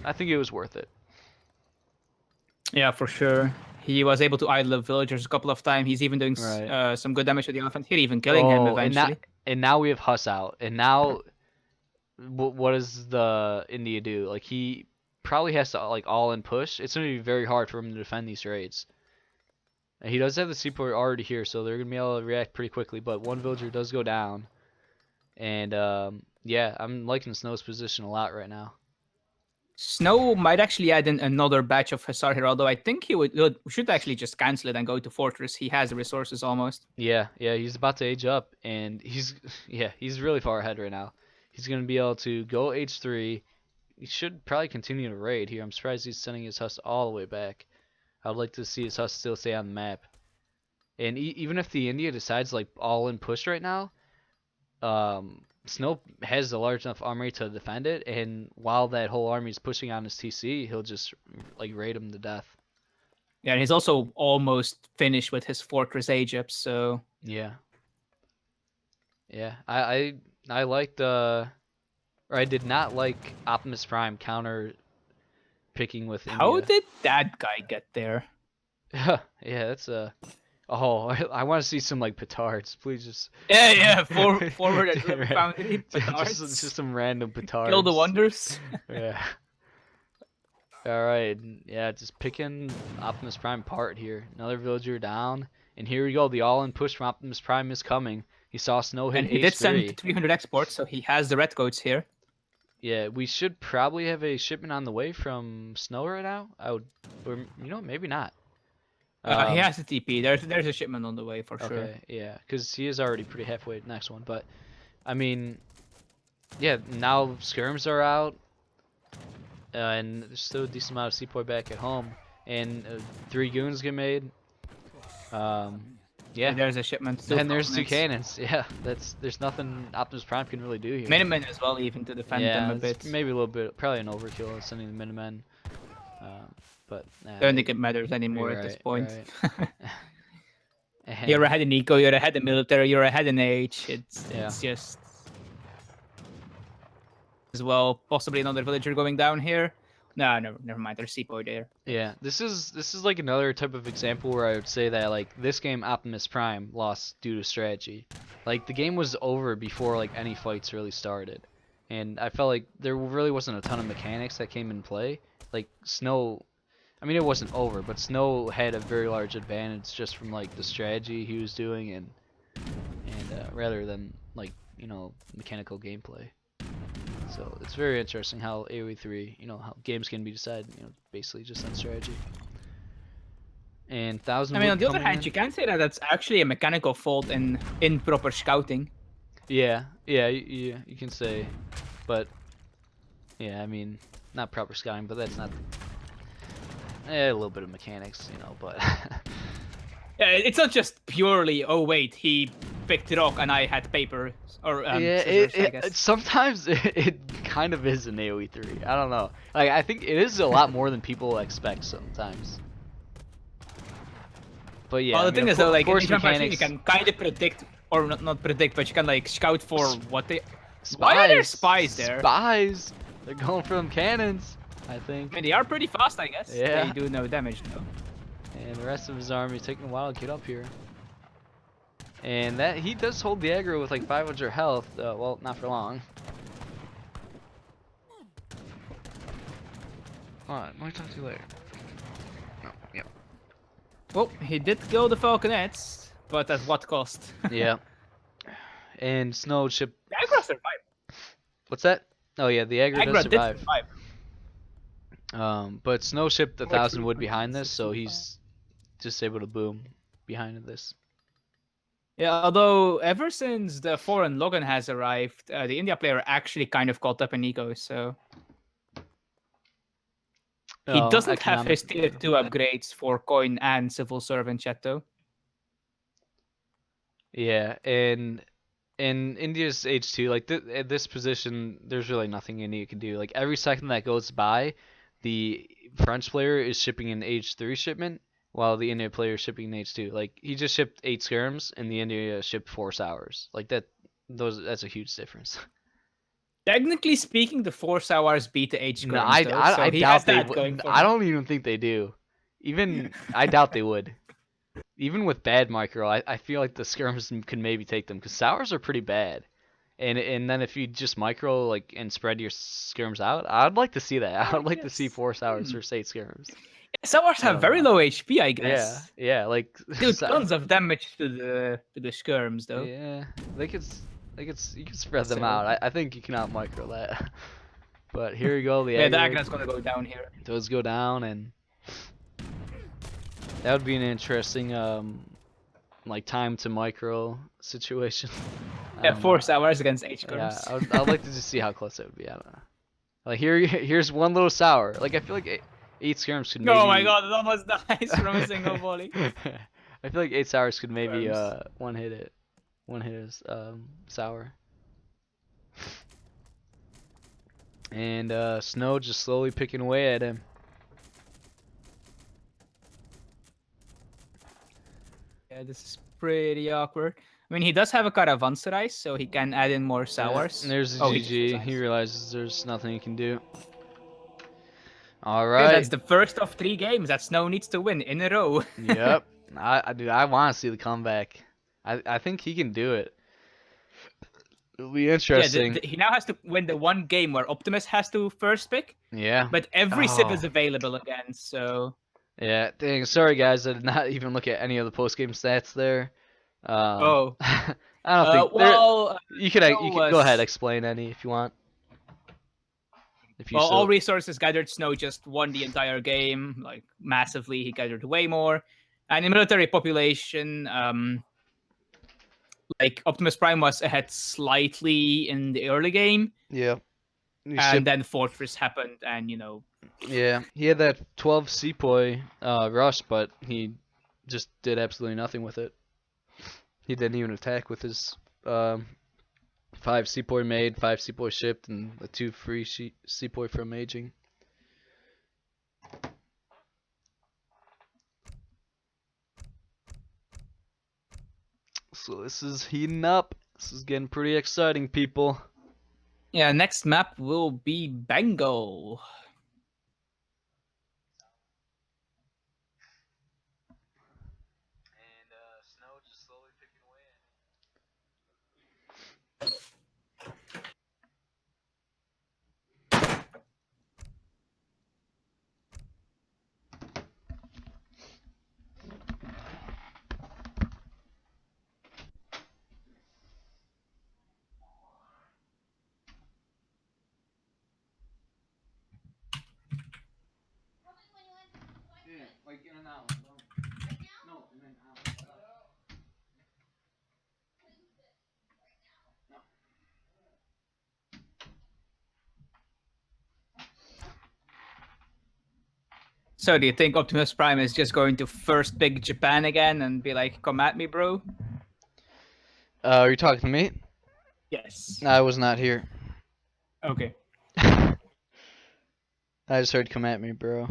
I think it was worth it. Yeah, for sure. He was able to idle villagers a couple of times. He's even doing Right. some good damage to the elephant here, even killing him eventually. And now we have Huss out. And now, what does the India do? Like he probably has to like all in push. It's gonna be very hard for him to defend these raids. And he does have the seaport already here, so they're gonna be able to react pretty quickly. But one villager does go down, and yeah, I'm liking Snow's position a lot right now. Snow might actually add in another batch of Hussar here, although I think he should actually just cancel it and go to Fortress. He has the resources almost. Yeah, he's about to age up, and he's really far ahead right now. He's gonna be able to go H3. He should probably continue to raid here. I'm surprised he's sending his Huss all the way back. I would like to see his Huss still stay on the map. And even if the India decides like all in push right now, Snow has a large enough army to defend it, and while that whole army is pushing on his TC, he'll just like raid him to death. Yeah, and he's also almost finished with his Fortress age up, so yeah. I liked or I did not like Optimus Prime counter picking with how India. did that guy get there? Yeah, that's oh, I want to see some like petards. Please just. Yeah, forward at River Right. Foundry, petards. just some random petards. Kill the wonders. Yeah. All right. Yeah, just picking Optimus Prime apart here. Another villager down, and here we go. The all-in push from Optimus Prime is coming. He saw Snow hit And he H3. did send 300 exports, so he has the red coats here. Yeah, we should probably have a shipment on the way from Snow right now. Or maybe not. He has the TP. There's a shipment on the way for sure. Okay, yeah, because he is already pretty halfway to the next one. But, I mean, yeah, now skirms are out, and there's still a decent amount of Sepoy back at home, and 3 goons get made. Yeah. And there's a shipment. And there's 2 cannons. Yeah, there's nothing Optimus Prime can really do here. Minutemen as well, even to defend them a bit. Maybe a little bit, probably an overkill sending the Minutemen. But I don't think it matters anymore at this point. Right. You're ahead in eco, you're ahead in military, you're ahead in age. It's just as well. Possibly another villager going down here. No, never mind. There's Seaboy there. Yeah, this is like another type of example where I would say that like this game Optimus Prime lost due to strategy. Like the game was over before like any fights really started. And I felt like there really wasn't a ton of mechanics that came in play. Like Snow, I mean it wasn't over, but Snow had a very large advantage just from like the strategy he was doing and rather than like, you know, mechanical gameplay. So it's very interesting how AoE3, you know, how games can be decided, you know, basically just on strategy. And I mean, on the other hand, you can say that that's actually a mechanical fault in proper scouting. Yeah, you can say, but yeah, I mean, not proper scouting, but that's not. A little bit of mechanics, you know, but. Yeah, it's not just purely. Oh wait, he picked rock and I had paper or Yeah, scissors, I guess. sometimes it kind of is an AoE3. I don't know. Like I think it is a lot more than people expect sometimes. But yeah, Well, I the mean, thing is though, like in course Age of Empires 3, you mechanics. can kind of predict, or not predict, but you can like scout for what they. Spies. Why are there spies there? Spies. They're going for them cannons, I think. I mean, they are pretty fast, I guess. Yeah. They do no damage though. And the rest of his army is taking a while to get up here. And that he does hold the aggro with like 500 health. Well, not for long. Alright, might talk to you later. No, yep. Well, he did kill the Falconets, but at what cost? Yeah. And Snow ship. The aggro survived. What's that? Oh yeah, the aggro does Aggro did survive. But Snow shipped 1,000 wood behind this, so he's just able to boom behind this. Yeah, although ever since the foreign Logan has arrived, the India player actually kind of caught up in eco, so he doesn't have his tier 2 upgrades for coin and civil servant chat though. Yeah, and in India's H2, like at this position, there's really nothing India can do. Like every second that goes by, the French player is shipping an H3 shipment, while the India player is shipping an H2. Like he just shipped 8 skirms, and the India shipped 4 sours. Like that's a huge difference. Technically speaking, the 4 sours beat the H No, skirms, though, so I he doubt has they that would. going for I him. don't even think they do. Even I doubt they would. Even with bad micro, I feel like the skirms can maybe take them because sours are pretty bad. And then if you just micro like and spread your skirms out, I'd like to see that. I'd like to see 4 sours for 8 skirms. Sours have very low HP, I guess. Yeah, like do tons of damage to the skirms, though. Yeah, you can spread them out. I think you can out micro that. But here you go, the yeah, the aggro aggro's gonna go down here. does go down, and that would be an interesting like time to micro situation. Yeah, 4 sours against H Yeah, skirms. I'd like to just see how close it would be. I don't know. Like here's one little sour. Like I feel like 8 skirms could maybe. Oh my god, it almost dies from a single volley. I feel like 8 sours could maybe one hit his sour. And Snow just slowly picking away at him. Yeah, this is pretty awkward. I mean, he does have a caravanserai, so he can add in more sours. And there's the oh, GG. He realizes there's nothing he can do. All yeah, right. that's the first of 3 games that Snow needs to win in a row. Yep. I want to see the comeback. I think he can do it. It'll be interesting. Yeah, he now has to win the one game where Optimus has to first pick. Yeah. But every civ is available again, so. Yeah, dang. Sorry, guys. I did not even look at any of the post-game stats there. Oh. I don't think. Well, you could go ahead, explain any if you want. Well, all resources gathered, Snow just won the entire game, like massively. He gathered way more, and in military population, like Optimus Prime was ahead slightly in the early game. Yeah. And then Fortress happened, and Yeah, he had that 12 Sepoy rush, but he just did absolutely nothing with it. He didn't even attack with his 5 Sepoy made, 5 Sepoy shipped, and the 2 free Sepoy from aging. So this is heating up. This is getting pretty exciting, people. Yeah, next map will be Bengal. Snow just slowly picking away at it. Yeah, like in an hour. No, in an hour. So do you think Optimus Prime is just going to first pick Japan again and be like, come at me, bro? Are you talking to me? Yes. I was not here. Okay. I just heard come at me, bro.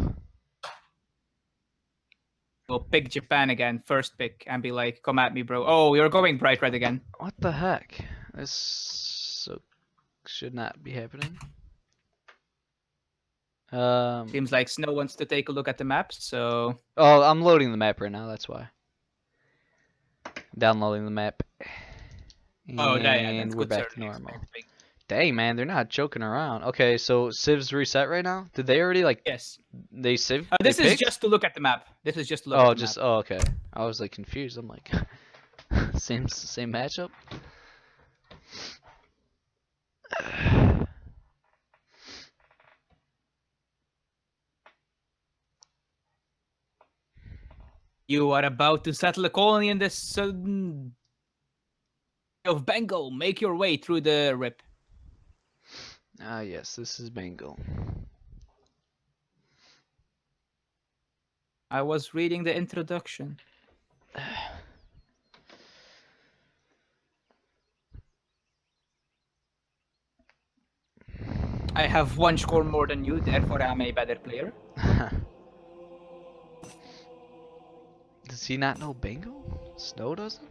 We'll pick Japan again, first pick, and be like, come at me, bro. Oh, you're going bright red again. What the heck? This should not be happening. Seems like Snow wants to take a look at the map, so... Oh, I'm loading the map right now, that's why. Downloading the map. Oh, yeah, And that's we're good back to serving normal. experience. Dang, man, they're not joking around. Okay, so Civ's reset right now? Did they already, like, Yes. they Civ? This they is picked? just to look at the map. This is just to look Oh, at the just, map. oh, okay. I was, like, confused. I'm like, same matchup? You are about to settle a colony in the southern of Bengal. Make your way through the rip. Ah, yes, this is Bengal. I was reading the introduction. I have one score more than you, therefore I'm a better player. Does he not know Bengal? Snow doesn't?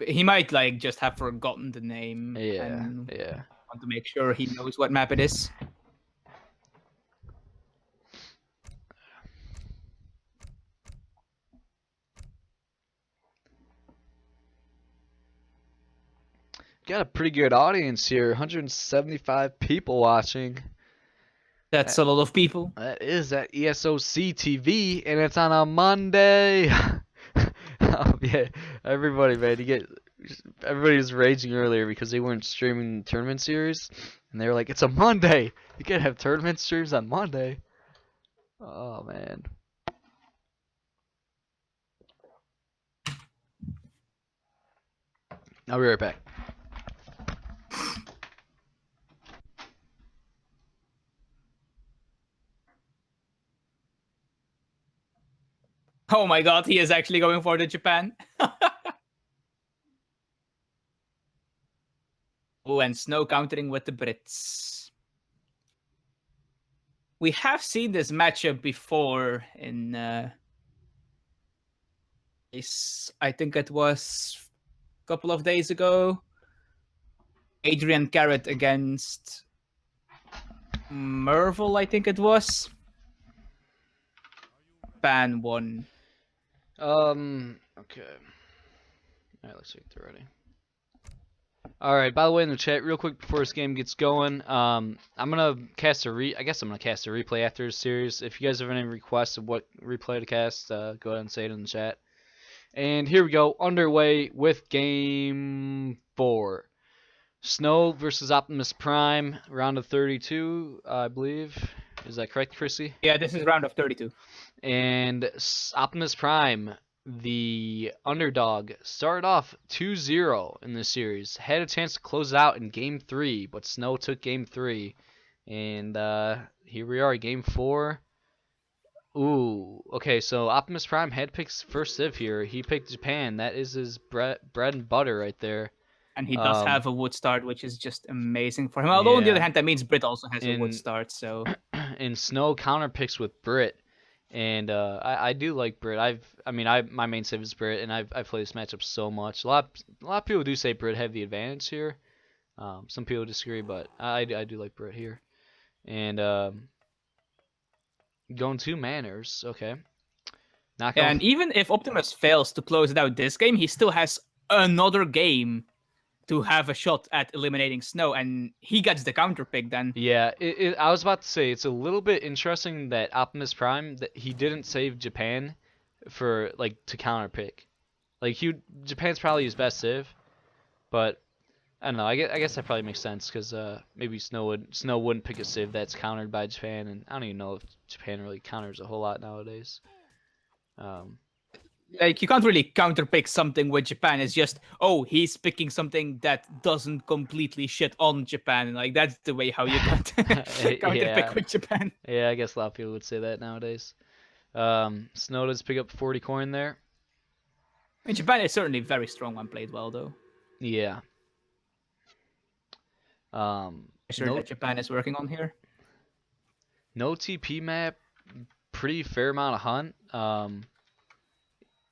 He might like just have forgotten the name Yeah, and yeah. want to make sure he knows what map it is. Got a pretty good audience here. 175 people watching. That's a lot of people. That is at ESOC TV, and it's on a Monday. Yeah, everybody, man, everybody was raging earlier because they weren't streaming the tournament series, and they were like, "It's a Monday. You can't have tournament streams on Monday." Oh man. I'll be right back. Oh my god, he is actually going for the Japan. Oh, and Snow countering with the Brits. We have seen this matchup before in I think it was a couple of days ago. Adrian Carrot against Merville, I think it was. Japan won. Okay. Alright, let's see if they're ready. Alright, by the way, in the chat, real quick before this game gets going, I'm gonna cast I guess I'm gonna cast a replay after this series. If you guys have any requests of what replay to cast, go ahead and say it in the chat. And here we go, underway with game 4. Snow versus Optimus Prime, round of 32, I believe. Is that correct, Chrissy? Yeah, this is round of 32. And Optimus Prime, the underdog, started off 2-0 in this series. Had a chance to close it out in game 3, but Snow took game 3. And here we are, game 4. Ooh, okay, so Optimus Prime had picked first Civ here. He picked Japan. That is his bread and butter right there. And he does have a wood start, which is just amazing for him. Although, on the other hand, that means Brit also has a wood start, so... And Snow counterpicks with Brit. And I do like Brit. My main save is Brit, and I've played this matchup so much. A lot of people do say Brit have the advantage here. Some people disagree, but I do like Brit here. And going 2 manners, okay. Not going. And even if Optimus fails to close it out this game, he still has another game to have a shot at eliminating Snow, and he gets the counter pick then. Yeah, I was about to say it's a little bit interesting that Optimus Prime that he didn't save Japan for like to counter pick. Like Japan's probably his best save, but I don't know. I guess that probably makes sense because maybe Snow wouldn't pick a civ that's countered by Japan, and I don't even know if Japan really counters a whole lot nowadays. Like, you can't really counterpick something with Japan. It's just, oh, he's picking something that doesn't completely shit on Japan. Like, that's the way how you counterpick with Japan. Yeah, I guess a lot of people would say that nowadays. Snow does pick up 40 coin there. I mean, Japan is certainly very strong when played well, though. Yeah. Sure that Japan is working on here. No TP map, pretty fair amount of hunt.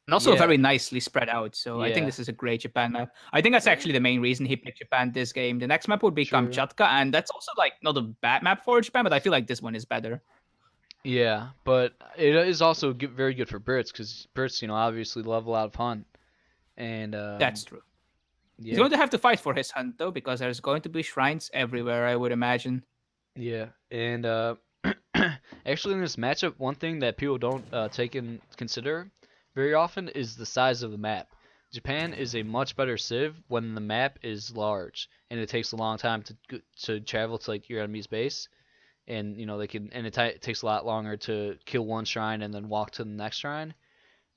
And also very nicely spread out, so I think this is a great Japan map. I think that's actually the main reason he picked Japan this game. The next map would be Kamchatka, and that's also like not a bad map for Japan, but I feel like this one is better. Yeah, but it is also very good for Brits, because Brits, obviously love a lot of hunt. And that's true. Yeah. He's going to have to fight for his hunt, though, because there's going to be shrines everywhere, I would imagine. Yeah, and actually in this matchup, one thing that people don't take in consider very often is the size of the map. Japan is a much better civ when the map is large and it takes a long time to travel to like your enemy's base, and it takes a lot longer to kill one shrine and then walk to the next shrine.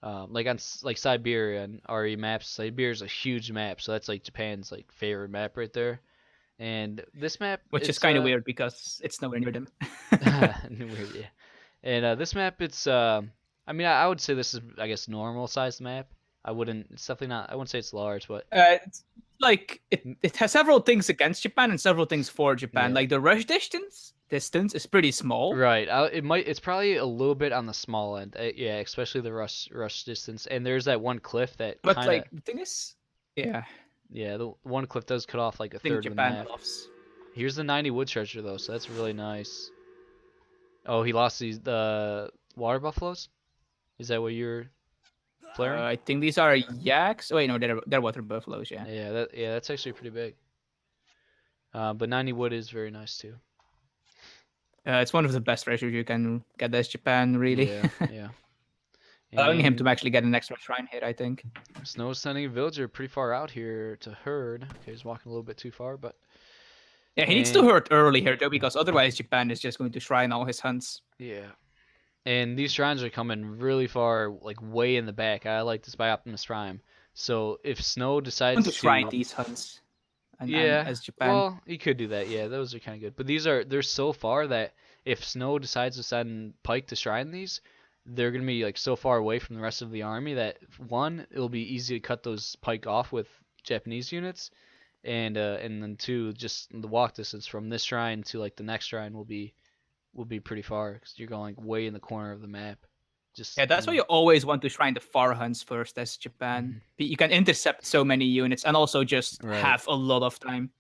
Like on Siberia and RE maps, Siberia is a huge map, so that's like Japan's like favorite map right there. And this map, which is kind of weird because it's nowhere near them. Weird, yeah. And this map, it's I would say this is, I guess, normal sized map. It's definitely not. I wouldn't say it's large, but it's like it has several things against Japan and several things for Japan. Yeah. Like the rush distance is pretty small. Right. It's probably a little bit on the small end. Yeah, especially the rush distance. And there's that one cliff that. But like the thing is, yeah. Yeah, the one cliff does cut off like a third of the map. Loves. Here's the 90 wood treasure though, so that's really nice. Oh, he lost the water buffaloes. Is that what you're flaring? I think these are yaks. Oh, wait, no, they're water buffaloes. Yeah. Yeah, that's actually pretty big. But 90 wood is very nice too. It's one of the best treasures you can get as Japan, really. Yeah. Allowing him to actually get an extra shrine hit, I think. Snow's sending a villager pretty far out here to herd. Okay, he's walking a little bit too far, but... Yeah, he needs to herd early here, though, because otherwise Japan is just going to shrine all his hunts. Yeah. And these shrines are coming really far, like way in the back. I like this by Optimus Prime. So if Snow decides to shrine these hunts, as Japan. Well, he could do that. Yeah, those are kind of good. But they're so far that if Snow decides to send Pike to shrine these, they're gonna be like so far away from the rest of the army that one, it'll be easy to cut those Pike off with Japanese units, and then two, just the walk distance from this shrine to like the next shrine will be pretty far because you're going like way in the corner of the map. That's why you always want to shrine the far hunts first as Japan. You can intercept so many units and also just have a lot of time.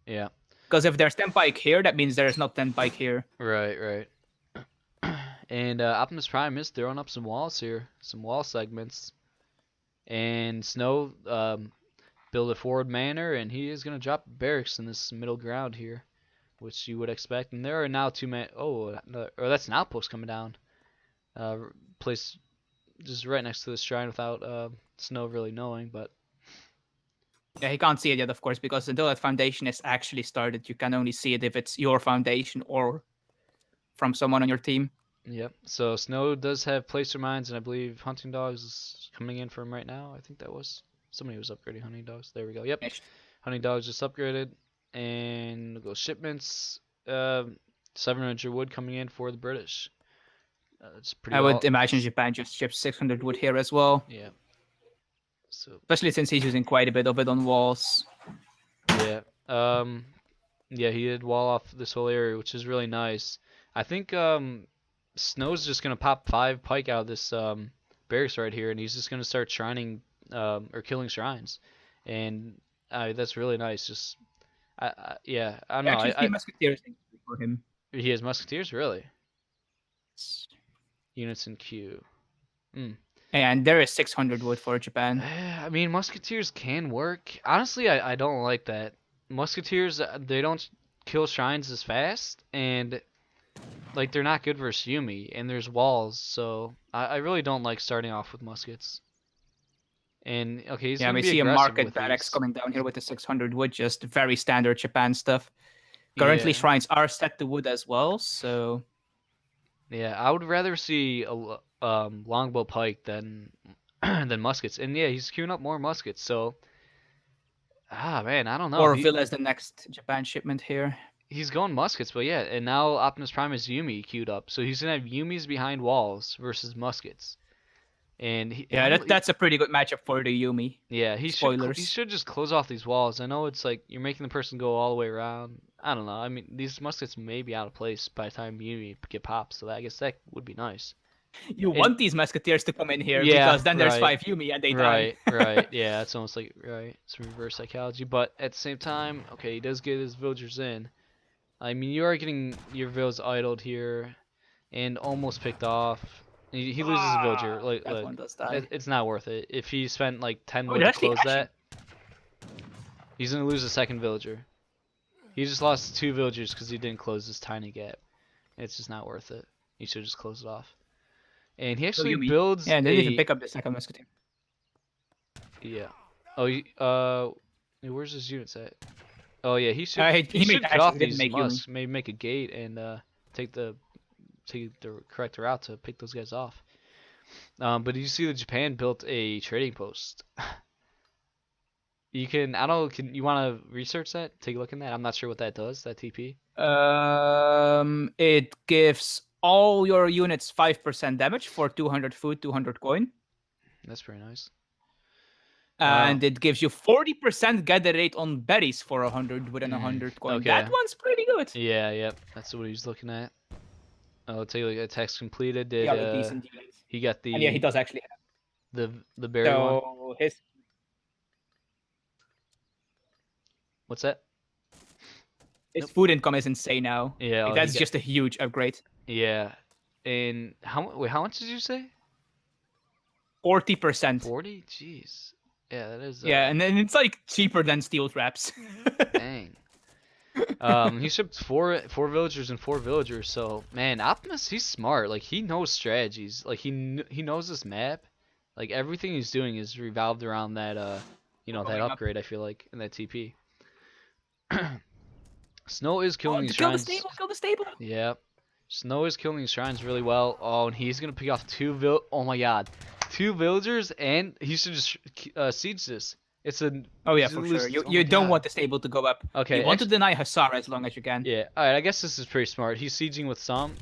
Yeah. Because if there's 10 Pike here, that means there's not 10 Pike here. Right. And Optimus Prime is throwing up some walls here, some wall segments. And Snow build a forward manor, and he is going to drop barracks in this middle ground here, which you would expect. And there are now two men. Oh, that's an outpost coming down. Place just right next to the shrine without Snow really knowing, but. Yeah, he can't see it yet, of course, because until that foundation is actually started, you can only see it if it's your foundation or from someone on your team. Yep. So Snow does have placer mines, and I believe hunting dogs is coming in for him right now. I think that was somebody was upgrading hunting dogs. There we go. Yep. Hunting dogs just upgraded, and we'll go shipments. 700 wood coming in for the British. It's pretty. I would imagine Japan just ships 600 wood here as well. Yeah. So. Especially since he's using quite a bit of it on walls. Yeah. Yeah, he did wall off this whole area, which is really nice. I think Snow's just gonna pop 5 pike out of this barracks right here, and he's just gonna start shrining or killing shrines, and that's really nice. Just yeah, I don't know. Actually, 3 musketeers for him. He has musketeers, really. Units in queue. And there is 600 wood for Japan. I mean, musketeers can work. Honestly, I don't like that. Musketeers, they don't kill shrines as fast, and like they're not good versus Yumi, and there's walls, so I really don't like starting off with muskets. And okay, he's Yeah, gonna we be see a aggressive market with barracks these. coming down here with the 600 wood, just very standard Japan stuff. Currently, Yeah, shrines are set to wood as well, so yeah. I would rather see a longbow pike than than muskets. And yeah, he's queuing up more muskets. So man, I don't know. Orville as the next Japan shipment here. He's going muskets, but yeah, and now Optimus Prime is Yumi queued up, so he's gonna have Yumis behind walls versus muskets, and Yeah, that's a pretty good matchup for the Yumi. yeah, he Spoilers. should just close off these walls. I know it's like you're making the person go all the way around. I don't know. I mean, these muskets may be out of place by the time Yumi get popped, so I guess that would be nice. You And want these musketeers to come in here yeah, because then there's right, 5 Yumi and they right, die. right. Yeah, it's almost like right. It's reverse psychology, but at the same time, okay, he does get his villagers in. I mean, you are getting your villas idled here, and almost picked off. He loses a villager. Like, That one does die. it's not worth it. If he spent like 10 Oh, wood to that's the close Ashen. that, he's gonna lose a second villager. He just lost 2 villagers because he didn't close this tiny gap. It's just not worth it. He should just close it off. And he actually Yumi. builds Yeah, and they didn't even a pick up the second musketeer. yeah. Oh, where's his units at? Oh yeah, he should He made should cut actions, off he didn't these make Yumi. musks. Maybe make a gate and take the correct route to pick those guys off. But you see that Japan built a trading post. You can, I don't know, you want to research that? Take a look in that? I'm not sure what that does, that TP. It gives all your units 5% damage for 200 food, 200 coin. That's pretty nice. And it gives you 40% gather rate on berries for 100 within 100 coin. Okay. That one's pretty good. Yeah, yep. That's what he's looking at. Oh, take a look at text completed. Did Yeah, decent units. he got the And yeah, he does actually have. the berry one? So his What's that? food income is insane now. Yeah, Like, that's just a huge upgrade. Yeah. And how much did you say? 40%. 40? Jeez. Yeah, that is Yeah, and then it's like cheaper than steel traps. dang. He shipped four villagers and 4 villagers. So man, Optimus, he's smart. Like he knows strategies. Like he knows this map. Like everything he's doing is revolved around that that upgrade. I feel like in that TP. Snow is killing these shrines. Kill the stable. Yeah. Snow is killing these shrines really well. Oh, and he's gonna pick off 2 oh my god, 2 villagers, and he should just siege this. It's a Oh yeah, for sure. You don't want the stable to go up. Okay. You want to deny Hussar as long as you can. Yeah. All right. I guess this is pretty smart. He's sieging with some.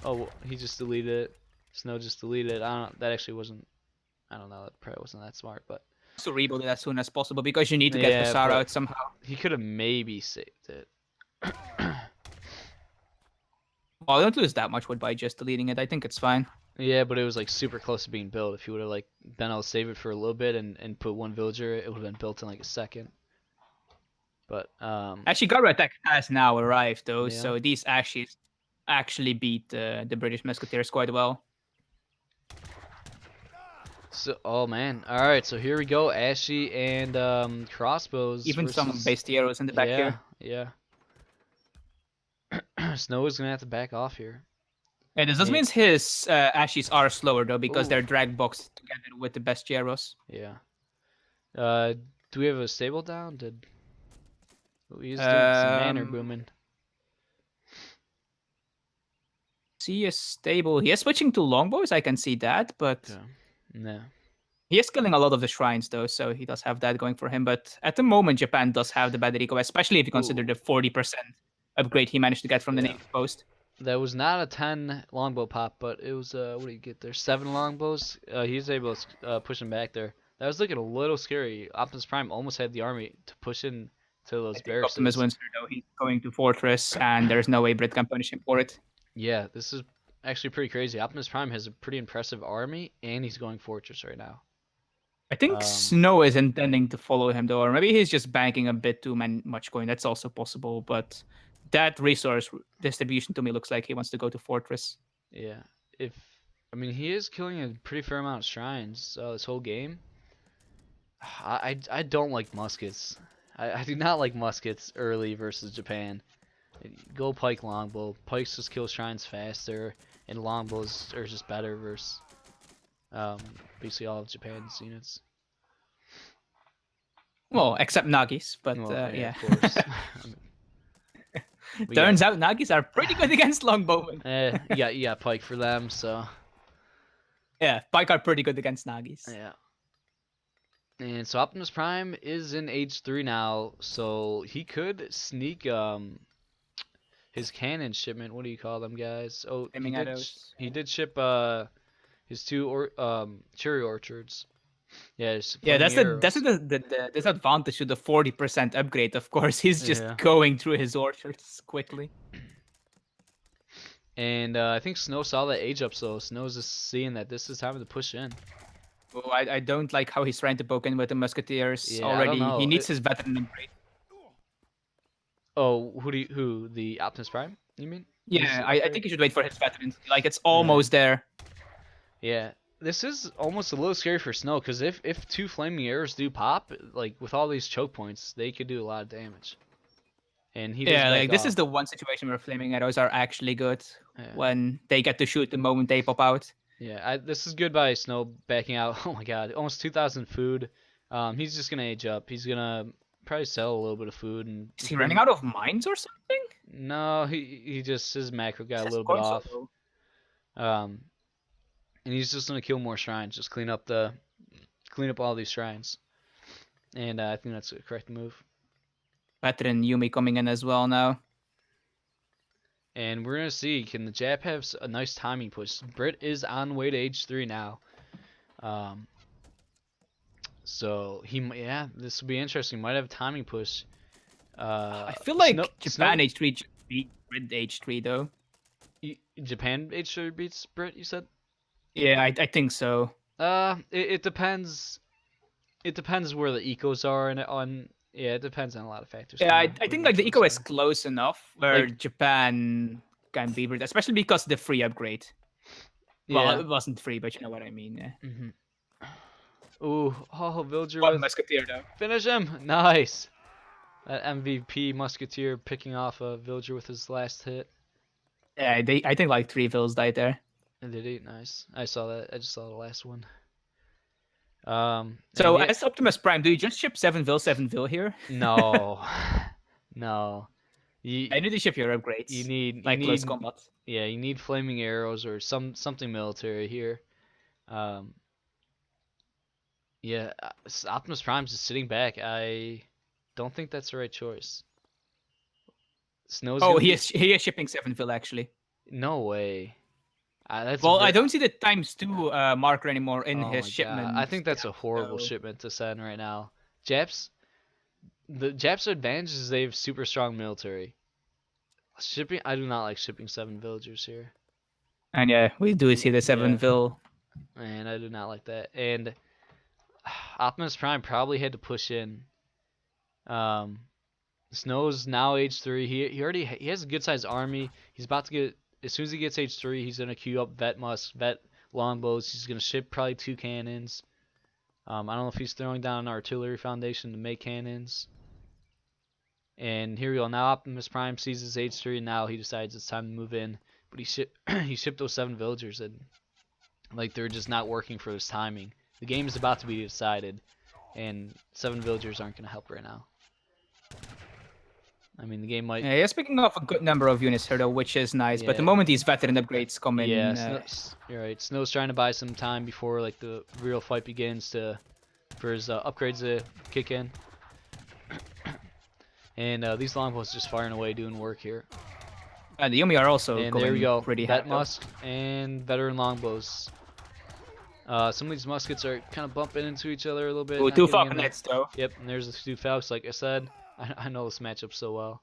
Oh, he just deleted it. Snow just deleted it. I don't. That actually wasn't. I don't know. That probably wasn't that smart, but. So rebuild it as soon as possible because you need to get Hussar out somehow. He could have maybe saved it. Well, don't lose that much wood by just deleting it. I think it's fine. Yeah, but it was like super close to being built. If you would have like been able to save it for a little bit and put 1 villager, it would have been built in like a second. But actually, Guard Attack has now arrived though, Yeah. so these actually beat the British Musketeers quite well. So, oh man, all right. So here we go, Ashy and crossbows. Even some versus... Bastieros in the back here. Yeah. Snow is gonna have to back off here. Yeah, this means his Ashies are slower though because Ooh. they're drag boxed together with the Bastieros. Yeah. Do we have a stable down? He's doing some manor booming. See a stable. He is switching to longbows. I can see that, but no. He is killing a lot of the shrines though, so he does have that going for him. But at the moment, Japan does have the Baderico, especially if you consider the 40% upgrade he managed to get from the native post. That was not a 10 longbow pop, but it was what do you get there? 7 longbows. He's able to push him back there. That was looking a little scary. Optimus Prime almost had the army to push in to those barracks. Optimus wins though. He's going to Fortress, and there's no way Brit can punish him for it. Yeah, this is actually pretty crazy. Optimus Prime has a pretty impressive army, and he's going Fortress right now. I think Snow is intending to follow him though, or maybe he's just banking a bit too much coin. That's also possible, but that resource distribution to me looks like he wants to go to Fortress. Yeah, I mean, he is killing a pretty fair amount of shrines this whole game. I don't like muskets. I do not like muskets early versus Japan. Go pike longbow. Pikes just kill shrines faster, and longbows are just better versus basically all of Japan's units. Well, except Nagis, but Well, yeah. of course. Turns out Nagis are pretty good against longbowmen. You got pike for them, so. Yeah, pike are pretty good against Nagis. Yeah. And so Optimus Prime is in age 3 now, so he could sneak his cannon shipment. What do you call them, guys? Oh, he did ship his 2 cherry orchards. Yeah, that's the disadvantage to the 40% upgrade. Of course, he's just going through his orchards quickly. And I think Snow saw that age up, so Snow's just seeing that this is time to push in. Oh, I don't like how he's trying to poke in with the musketeers already. He needs his veteran upgrade. Oh, who the Optimus Prime? You mean? Yeah, I think you should wait for his veterans. Like it's almost there. Yeah, this is almost a little scary for Snow because if 2 flaming arrows do pop, like with all these choke points, they could do a lot of damage. And he this is the one situation where flaming arrows are actually good when they get to shoot the moment they pop out. Yeah, this is good by Snow backing out. Oh my god, almost 2,000 food. He's just gonna age up. He's gonna probably sell a little bit of food. And is he running out of mines or something? No, he just his macro got a little bit off. And he's just gonna kill more shrines. Just clean up all these shrines. And I think that's the correct move. Veteran Yumi coming in as well now. And we're going to see, can the Jap have a nice timing push? Brit is on the way to age 3 now. So, this will be interesting. Might have a timing push. I feel like Japan age 3 beat Brit age 3 though. Japan age 3 beats Brit, you said? Yeah, I think so. It depends. It depends where the ecos are it depends on a lot of factors. Yeah, I think like the eco is close enough where Japan can be Brit, especially because the free upgrade. Well, it wasn't free, but you know what I mean. Yeah. Ooh, Villager One musketeer though. Finish him! Nice! That MVP musketeer picking off a villager with his last hit. Yeah, I think like 3 vills died there. Did he? Nice. I saw that. I just saw the last one. So as Optimus Prime, do you just ship 7 vil here? No. No. I need to ship your upgrades. You need close combat. Yeah, you need flaming arrows or something military here. Yeah, Optimus Prime's just sitting back. I don't think that's the right choice. Snow's he is shipping 7 vil actually. No way. I don't see the ×2 marker anymore in his shipment. I think that's a horrible shipment to send right now. The Japs' advantage is they have super strong military. I do not like shipping 7 villagers here. And yeah, we do see the 7 vil. And I do not like that. And Optimus Prime probably had to push in. Snow's now age 3. He has a good sized army. He's about to get. As soon as he gets age 3, he's gonna queue up vet longbows. He's gonna ship probably 2 cannons. I don't know if he's throwing down an artillery foundation to make cannons. And here we go. Now Optimus Prime sees his age 3, and now he decides it's time to move in. But he shipped those 7 villagers, and like they're just not working for his timing. The game is about to be decided, and 7 villagers aren't gonna help right now. I mean, the game might. Yeah, he's picking off a good number of units here, though, which is nice. Yeah. But the moment these veteran upgrades come in, you're right. Snow's trying to buy some time before like the real fight begins for his upgrades to kick in. And these longbows just firing away, doing work here. And the Yumi are also and going there we go. pretty Vet musk and veteran longbows. Some of these muskets are kind of bumping into each other a little bit. Ooh, 2 falconets though. Yep, and there's the 2 falcons, like I said. I know this matchup so well.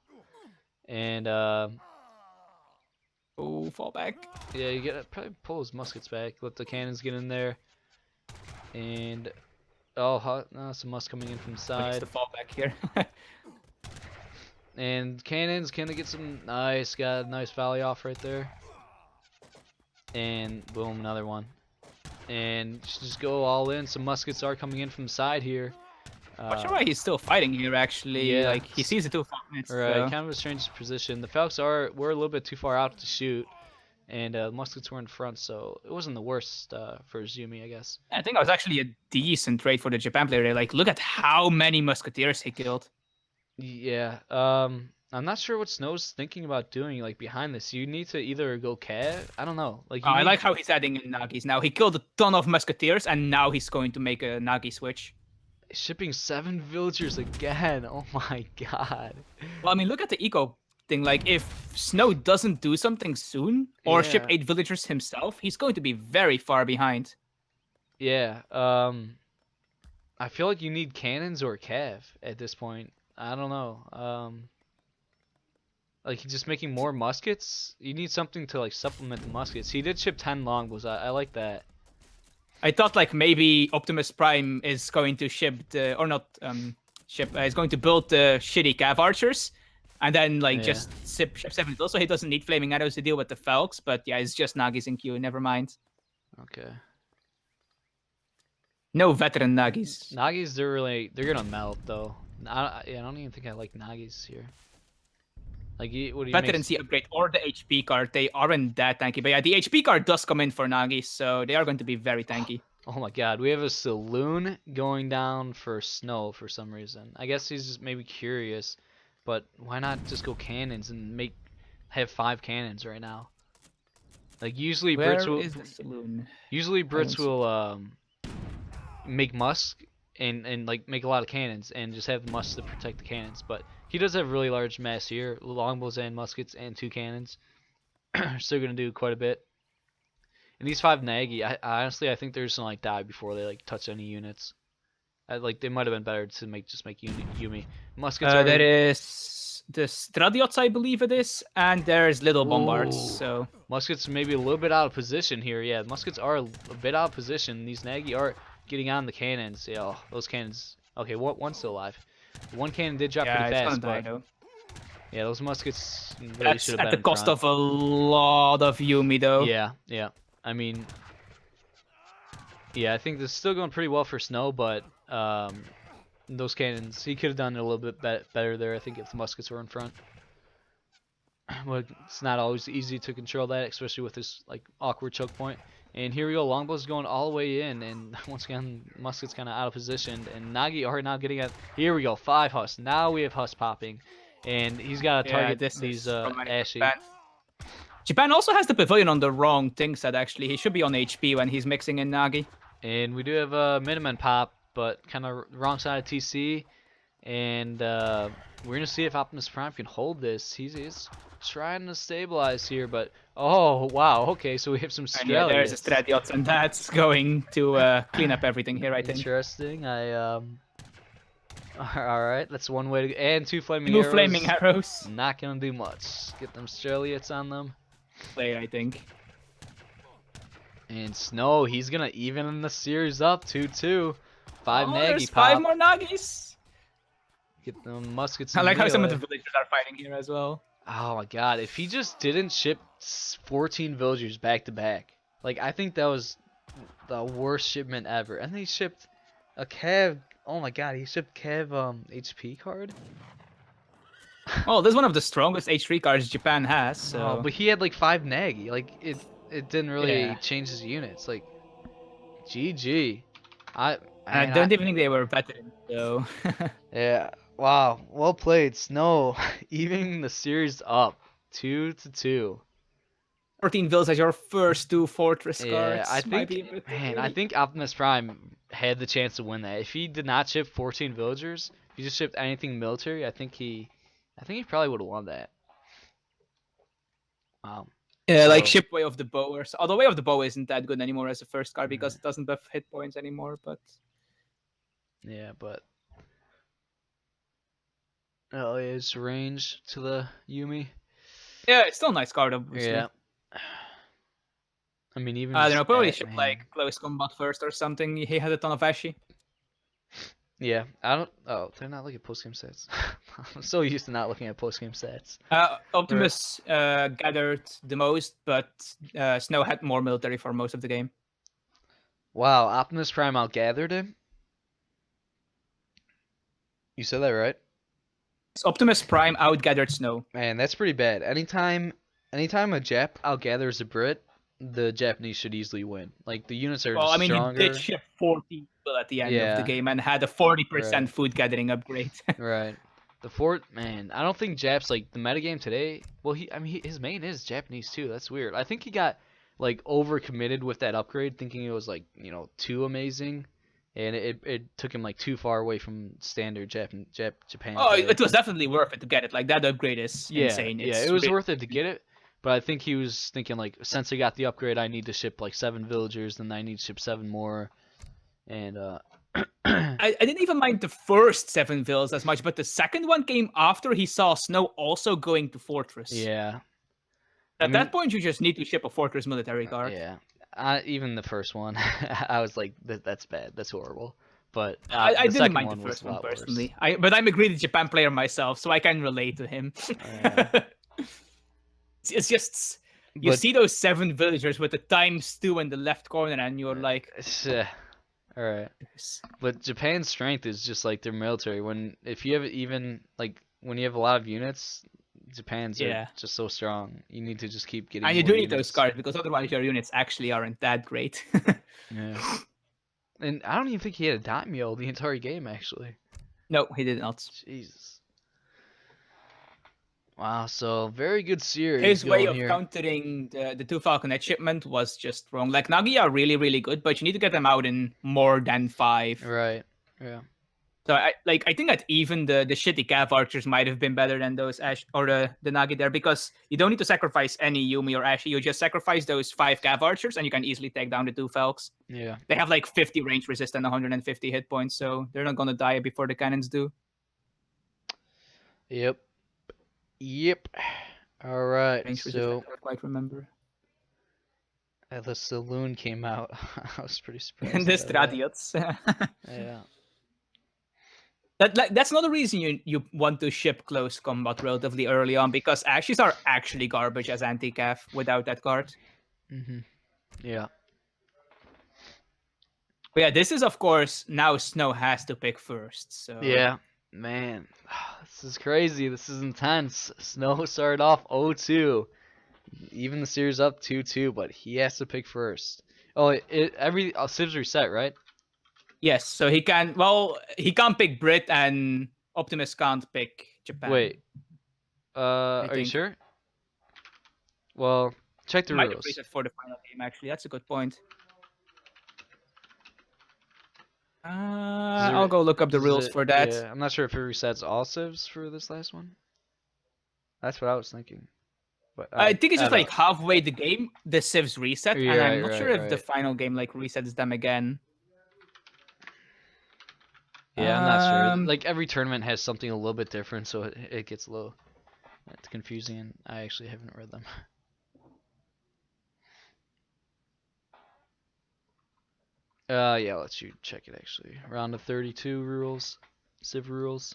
And Oh, fall back. Yeah, you gotta probably pull his muskets back. Let the cannons get in there. And oh, some must coming in from the He needs side. to fall back here. And cannons, can they get some nice? Got a nice volley off right there. And boom, another one. And just go all in. Some muskets are coming in from the side here. Not sure why he's still fighting here. Actually, Yeah. like he sees the 2 Falcons. Right, So. kind of a strange position. The Falcons were a little bit too far out to shoot, and muskets were in front, so it wasn't the worst for Yumi, I guess. I think that was actually a decent trade for the Japan player there. Like, look at how many musketeers he killed. Yeah. I'm not sure what Snow's thinking about doing. Like behind this, you need to either go Cav. I don't know. Like you I need like how he's adding in Nagis now. He killed a ton of musketeers, and now he's going to make a Nagi switch. shipping 7 villagers again. Oh my god. Well, I mean, look at the eco thing. Like, if Snow doesn't do something soon, or ship Yeah. 8 villagers himself, he's going to be very far behind. Yeah. I feel like you need cannons or Cav at this point. I don't know. Like he's just making more muskets. You need something to like supplement the muskets. He did ship 10 longbows. I like that. I thought like maybe Optimus Prime is going to ship the, or not ship, is going to build the shitty Cav archers, and then like just ship 7 also. He doesn't need flaming arrows to deal with the Falks, but yeah, it's just Nagis in queue. Never mind. Okay. No veteran Nagis. Nagis, they're gonna melt though. I don't even think I like Nagis here. Like, what do you Veterancy upgrade or the HP card, they aren't that tanky. But yeah, the HP card does come in for Nagis, so they are going to be very tanky. Oh my god, we have a saloon going down for Snow for some reason. I guess he's just maybe curious, but why not just go cannons and have 5 cannons right now? Like usually Where Brits will is the saloon? make musk and like make a lot of cannons and just have musk to protect the cannons, but he does have really large mass here, longbows and muskets and 2 cannons. Still gonna do quite a bit. And these 5 Nagi, I honestly I think they're just gonna like die before they like touch any units. Like they might have been better to make Yumi. Muskets are There is the Stradiots, I believe it is, and there's little bombards. Ooh. So muskets maybe a little bit out of position here. Yeah, muskets are a bit out of position. These Nagi are getting on the cannons. Yeah, oh, those cannons. Okay, one's still alive. One cannon did drop pretty fast, but yeah, those muskets really should have been at the in cost front. of a lot of Yumi, though. Yeah. I mean, yeah, I think this is still going pretty well for Snow, but those cannons, he could have done it a little bit better there. I think if the muskets were in front. But it's not always easy to control that, especially with this like awkward choke point. And here we go, longbows going all the way in, and once again, muskets kind of out of position, and Nagi are now getting at. Here we go, 5 Huss. Now we have Huss popping, and he's got to target these Ashy. Japan also has the pavilion on the wrong thing set. Actually, he should be on HP when he's mixing in Nagi. And we do have a Miniman pop, but kind of wrong side of TC, and we're gonna see if Optimus Prime can hold this. He's trying to stabilize here, but oh wow, okay, so we have some Streliots. Yeah, there's a Stradiots, and that's going to clean up everything here, I think. Interesting. All right, that's one way to. And 2 flaming 2 arrows. flaming arrows. Not gonna do much. Get them Streliots on them. Play, I think. And Snow, he's gonna even the series up 2-2. 5 Nagi there's pop. 5 more Nagis. Get them muskets. I like how some of the villagers are fighting here as well. Oh my god, if he just didn't ship 14 villagers back to back, like I think that was the worst shipment ever. And he shipped a Cav. Oh my god, he shipped Cav HP card. Oh, this is one of the strongest H3 cards Japan has. So. Oh, but he had like 5 Nagi. Like it didn't really change his units. Like GG. I don't even think they were veteran. So. Yeah. Wow, well played, Snow. Evening the series up, 2-2. 14 vills as your first 2 fortress cards. Yeah, I think Optimus Prime had the chance to win that. If he did not ship 14 villagers, if he just shipped anything military, I think he probably would have won that. Wow. Yeah, like ship Way of the Bow. Although Way of the Bow isn't that good anymore as a first card because it doesn't buff hit points anymore. But yeah, but. Oh, it's range to the Yumi. Yeah, it's still a nice card, obviously. Yeah. I mean, even I don't know, just probably that, ship man. like close combat first or something. He had a ton of Ashi. Yeah, I don't. Oh, they're not looking at post game stats. I'm so used to not looking at post game stats. Optimus gathered the most, but Snow had more military for most of the game. Wow, Optimus Prime outgathered him. You said that right? Optimus Prime outgathered Snow. Man, that's pretty bad. Anytime a Jap outgathers a Brit, the Japanese should easily win. Like the units are Well, just I mean, he did stronger. ship 40 people at the end of the Yeah, game and had a 40% right, food gathering upgrade. right. The fort, man. I don't think Japs like the metagame today. Well, I mean, his main is Japanese too. That's weird. I think he got like overcommitted with that upgrade, thinking it was like too amazing, and it took him like too far away from standard Japan Oh, play. it was definitely worth it to get it. Like, that upgrade is Yeah, insane. yeah, it was worth it to get it, but I think he was thinking like, since I got the upgrade, I need to ship like 7 villagers, then I need to ship 7 more, and I didn't even mind the first 7 villas as much, but the second one came after he saw Snow also going to Fortress. yeah, At that point, you just need to ship a Fortress military card. yeah. Even the first one, I was like, that's bad, that's horrible. But I the didn't second mind the one was first a one lot worse. personally. But I'm a greedy Japan player myself, so I can relate to him. Yeah. It's just you But see those 7 villagers with the ×2 in the left corner, and you're like, all right. But Japan's strength is just like their military. If you have even like when you have a lot of units, Japan's are just so strong. You need to just keep getting and you more do need those units. cards because otherwise your units actually aren't that great. Yeah. And I don't even think he had a daimyo the entire game, actually. No, he did not. Jesus. Wow, so very good series His way going of here. countering the 2 Falconet shipment was just wrong. Like, Nagi are really, really good, but you need to get them out in more than 5. Right. Yeah. So I think that even the shitty Cav archers might have been better than those Ash or the Nagi there, because you don't need to sacrifice any Yumi or Ashi. You just sacrifice those 5 Cav archers and you can easily take down the 2 Falcs. Yeah. They have like 50 range resist and 150 hit points, so they're not gonna die before the cannons do. Yep. Yep. All right. Range resist, So I don't quite remember. the saloon came out. I was pretty surprised. And the about that. Stradiots. Yeah. That's another reason you want to ship close combat relatively early on, because Ashes are actually garbage as anti-cav without that card. Yeah. But yeah, this is of course now Snow has to pick first. So Yeah. Man, this is crazy. This is intense. Snow started off 0-2. Even the series up 2-2, but he has to pick first. Oh, every civs reset, right? yes, so he can't pick Brit, and Optimus can't pick Japan. Wait. Are you sure? Well, check the Might have rules. reset for the final game, actually. That's a good point. I'll go look up the rules for that. Yeah, I'm not sure if it resets all civs for this last one. That's what I was thinking. But I think it's just like halfway the game, the civs reset, Yeah, and I'm not right, sure if the right. final game like resets them again. Yeah, I'm not sure. Like every tournament has something a little bit different, so it gets a little confusing, and I actually haven't read them. Yeah, I'll let you check it actually. Round of 32 rules, civ rules.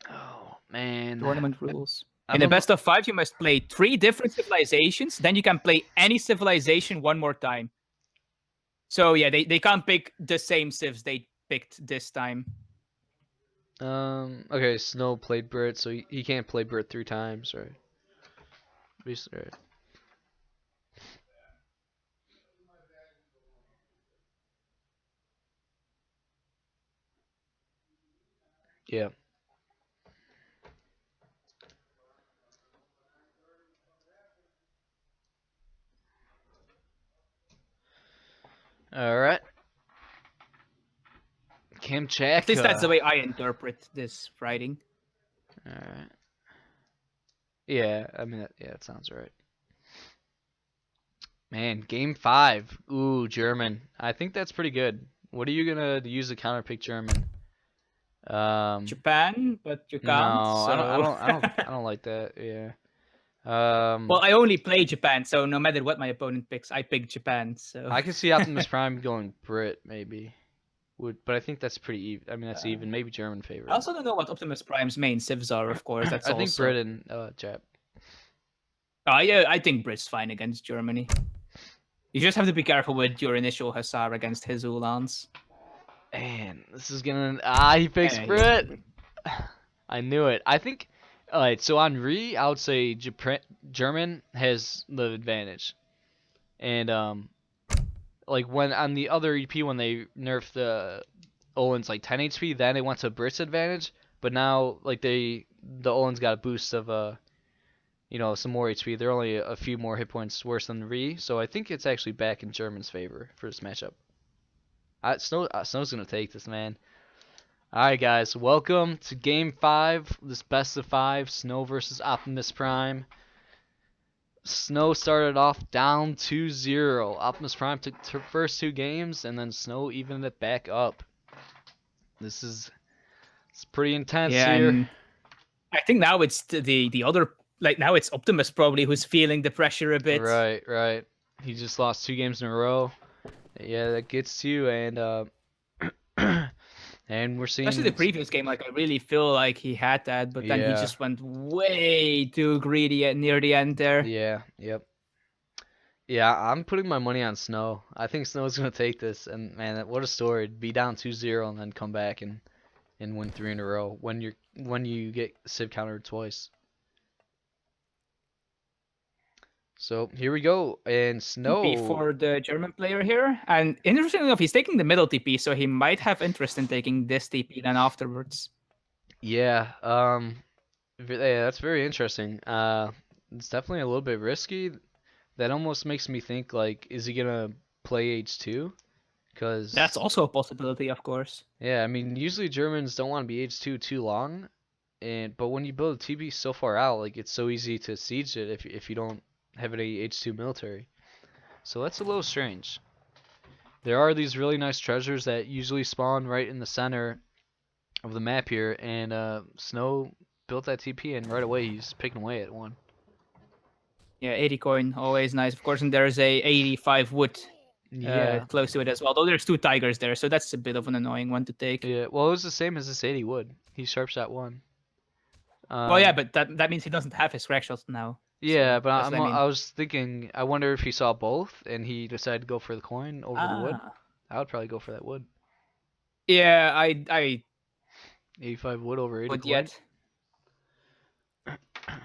Oh man. Tournament rules. I'm In the a- best of 5, you must play 3 different civilizations. Then you can play any civilization one more time. So yeah, they can't pick the same civs they picked this time. Okay, Snow played Brit, so he can't play Brit 3 times, right? Right. Yeah. All right. Kamchatka. At least that's the way I interpret this writing. All right. Yeah, I mean, yeah, it sounds right. Man, game 5. Ooh, German. I think that's pretty good. What are you gonna use to counterpick German? Japan, but you No, can't. So I don't like that. Yeah. well, I only play Japan, so no matter what my opponent picks, I pick Japan. So I can see Optimus Prime going Brit maybe. But I think that's pretty even. I mean, that's even. Maybe German I favorite. also don't know what Optimus Prime's main civs are. Of course, that's I think also. Brit and Jap. Oh yeah, I think Brit's fine against Germany. You just have to be careful with your initial Hussar against his Ulans. Man, this is gonna. He picks Yeah, Brit. I knew it. I think. Alright, so on Re, I would say German has the advantage. And like when on the other EP when they nerfed the Olin's like 10 HP, then it went to Brit's advantage. But now like the Olin's got a boost of some more HP. They're only a few more hit points worse than Re, so I think it's actually back in German's favor for this matchup. Snow's gonna take this, man. All right, guys, welcome to Game 5. This best of 5, Snow versus Optimus Prime. Snow started off down 2-0. Optimus Prime took first 2 games, and then Snow evened it back up. It's pretty intense here. And I think now it's the other, like now it's Optimus probably who's feeling the pressure a bit. Right. He just lost 2 games in a row. Yeah, that gets to you, and and we're seeing. Especially the previous game, like I really feel like he had that, but then he just went way too greedy near the end there. Yeah, yep. Yeah, I'm putting my money on Snow. I think Snow's gonna take this, and man, what a story! Be down 2-0 and then come back and win 3 in a row when you get Civ countered twice. So here we go, and Snow TP for the German player here, and interestingly enough, he's taking the middle TP, so he might have interest in taking this TP then afterwards. Yeah, that's very interesting. It's definitely a little bit risky. That almost makes me think like, is he gonna play H2? Because that's also a possibility, of course. Yeah, I mean, usually Germans don't want to be H2 too long, but when you build a TB so far out, like it's so easy to siege it if you don't have any H2 military. So that's a little strange. There are these really nice treasures that usually spawn right in the center of the map here, and Snow built that TP, and right away he's picking away at one. Yeah, 80 coin, always nice. Of course, and there's a 85 wood close to it as well. Though there's 2 tigers there, so that's a bit of an annoying one to take. Yeah, well, it was the same as this 80 wood. He sharp shot one. Well, yeah, but that means he doesn't have his crack shot now. Yeah, so but I mean. I was thinking, I wonder if he saw both and he decided to go for the coin over the wood. I would probably go for that wood. Yeah, I 85 wood over 80 would coin. Yet.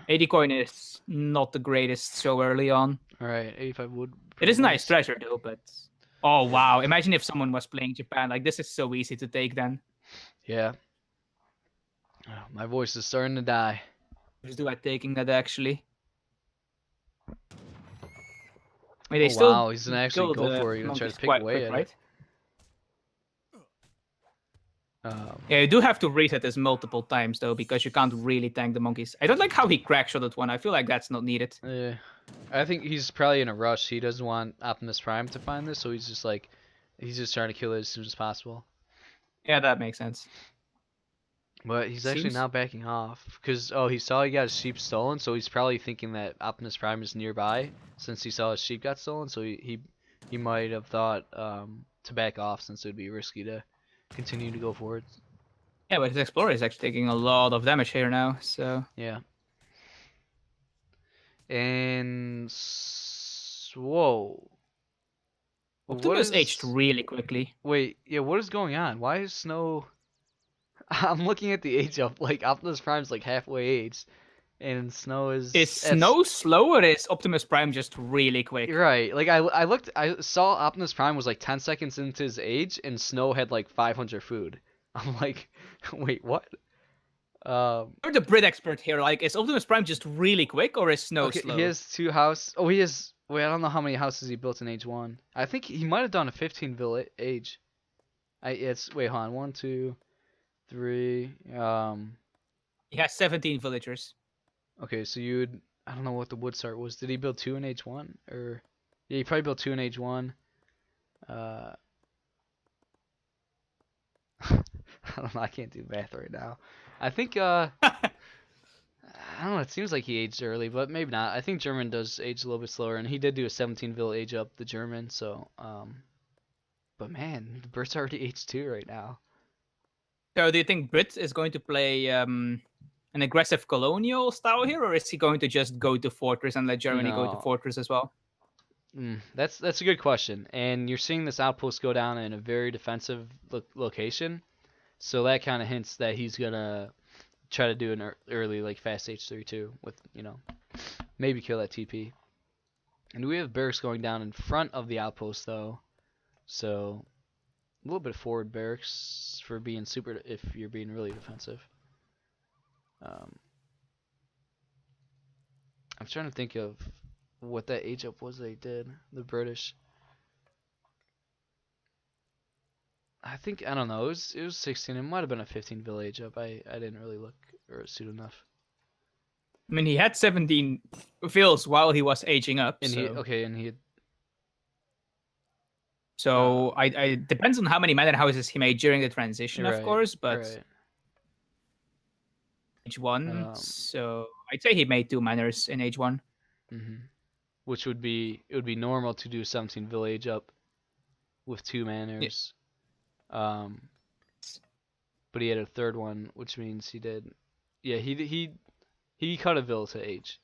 80 coin is not the greatest so early on. Alright, 85 wood. It is a nice treasure though, but oh wow, imagine if someone was playing Japan. Like this is so easy to take then. Yeah. Oh, my voice is starting to die. Just do at taking that actually. I mean, they wow, he's gonna actually go for it. He's gonna try to pick away at it. Yeah, you do have to reset this multiple times though, because you can't really tank the monkeys. I don't like how he crackshotted one. I feel like that's not needed. Yeah, I think he's probably in a rush. He doesn't want Optimus Prime to find this, so he's just trying to kill it as soon as possible. Yeah, that makes sense. But he's actually now backing off because he saw he got his sheep stolen, so he's probably thinking that Optimus Prime is nearby since he saw his sheep got stolen. So he might have thought to back off since it would be risky to continue to go forward. Yeah, but his Explorer is actually taking a lot of damage here now, so... Yeah. And... Whoa. Optimus aged really quickly. Wait, yeah, what is going on? Why is Snow... I'm looking at the age of, like, Optimus Prime's, like, halfway aged. And Snow is... Is Snow slow or is Optimus Prime just really quick? Right. Like, I saw Optimus Prime was, like, 10 seconds into his age, and Snow had, like, 500 food. I'm like, wait, what? You're the Brit expert here. Like, is Optimus Prime just really quick or is Snow slow? He has 2 houses. Oh, he has... Wait, I don't know how many houses he built in age 1. I think he might have done a 15 age. Wait, hold on. 1, 2, 3... He has 17 villagers. Okay, so I don't know what the wood start was. Did he build 2 in age 1? Or... Yeah, he probably built 2 in age 1. I don't know. I can't do math right now. I think I don't know. It seems like he aged early, but maybe not. I think German does age a little bit slower, and he did do a 17 age up the German. So, but man, the Bert's already age 2 right now. So do you think Brit is going to play an aggressive colonial style here, or is he going to just go to Fortress and let Germany go to No. Fortress as well? That's a good question, and you're seeing this outpost go down in a very defensive location, so that kind of hints that he's gonna try to do an early like fast H3 too, with maybe kill that TP. And we have barracks going down in front of the outpost though, so a little bit forward barracks for being super if you're being really defensive. I'm trying to think of what that age up was they did, the British. I think, I don't know, it was 16. It might have been a 15 age up. I didn't really look or soon enough. I mean, he had 17 fills while he was aging up. And So. he had, So I depends on how many manor houses he made during the transition, of right, course, but right. age 1. So I'd say he made 2 manors in age 1. Which would be, it would be normal to do 17 age up with 2 manors. Yeah. But he had a third one, which means he did. Yeah, he cut a vill to age.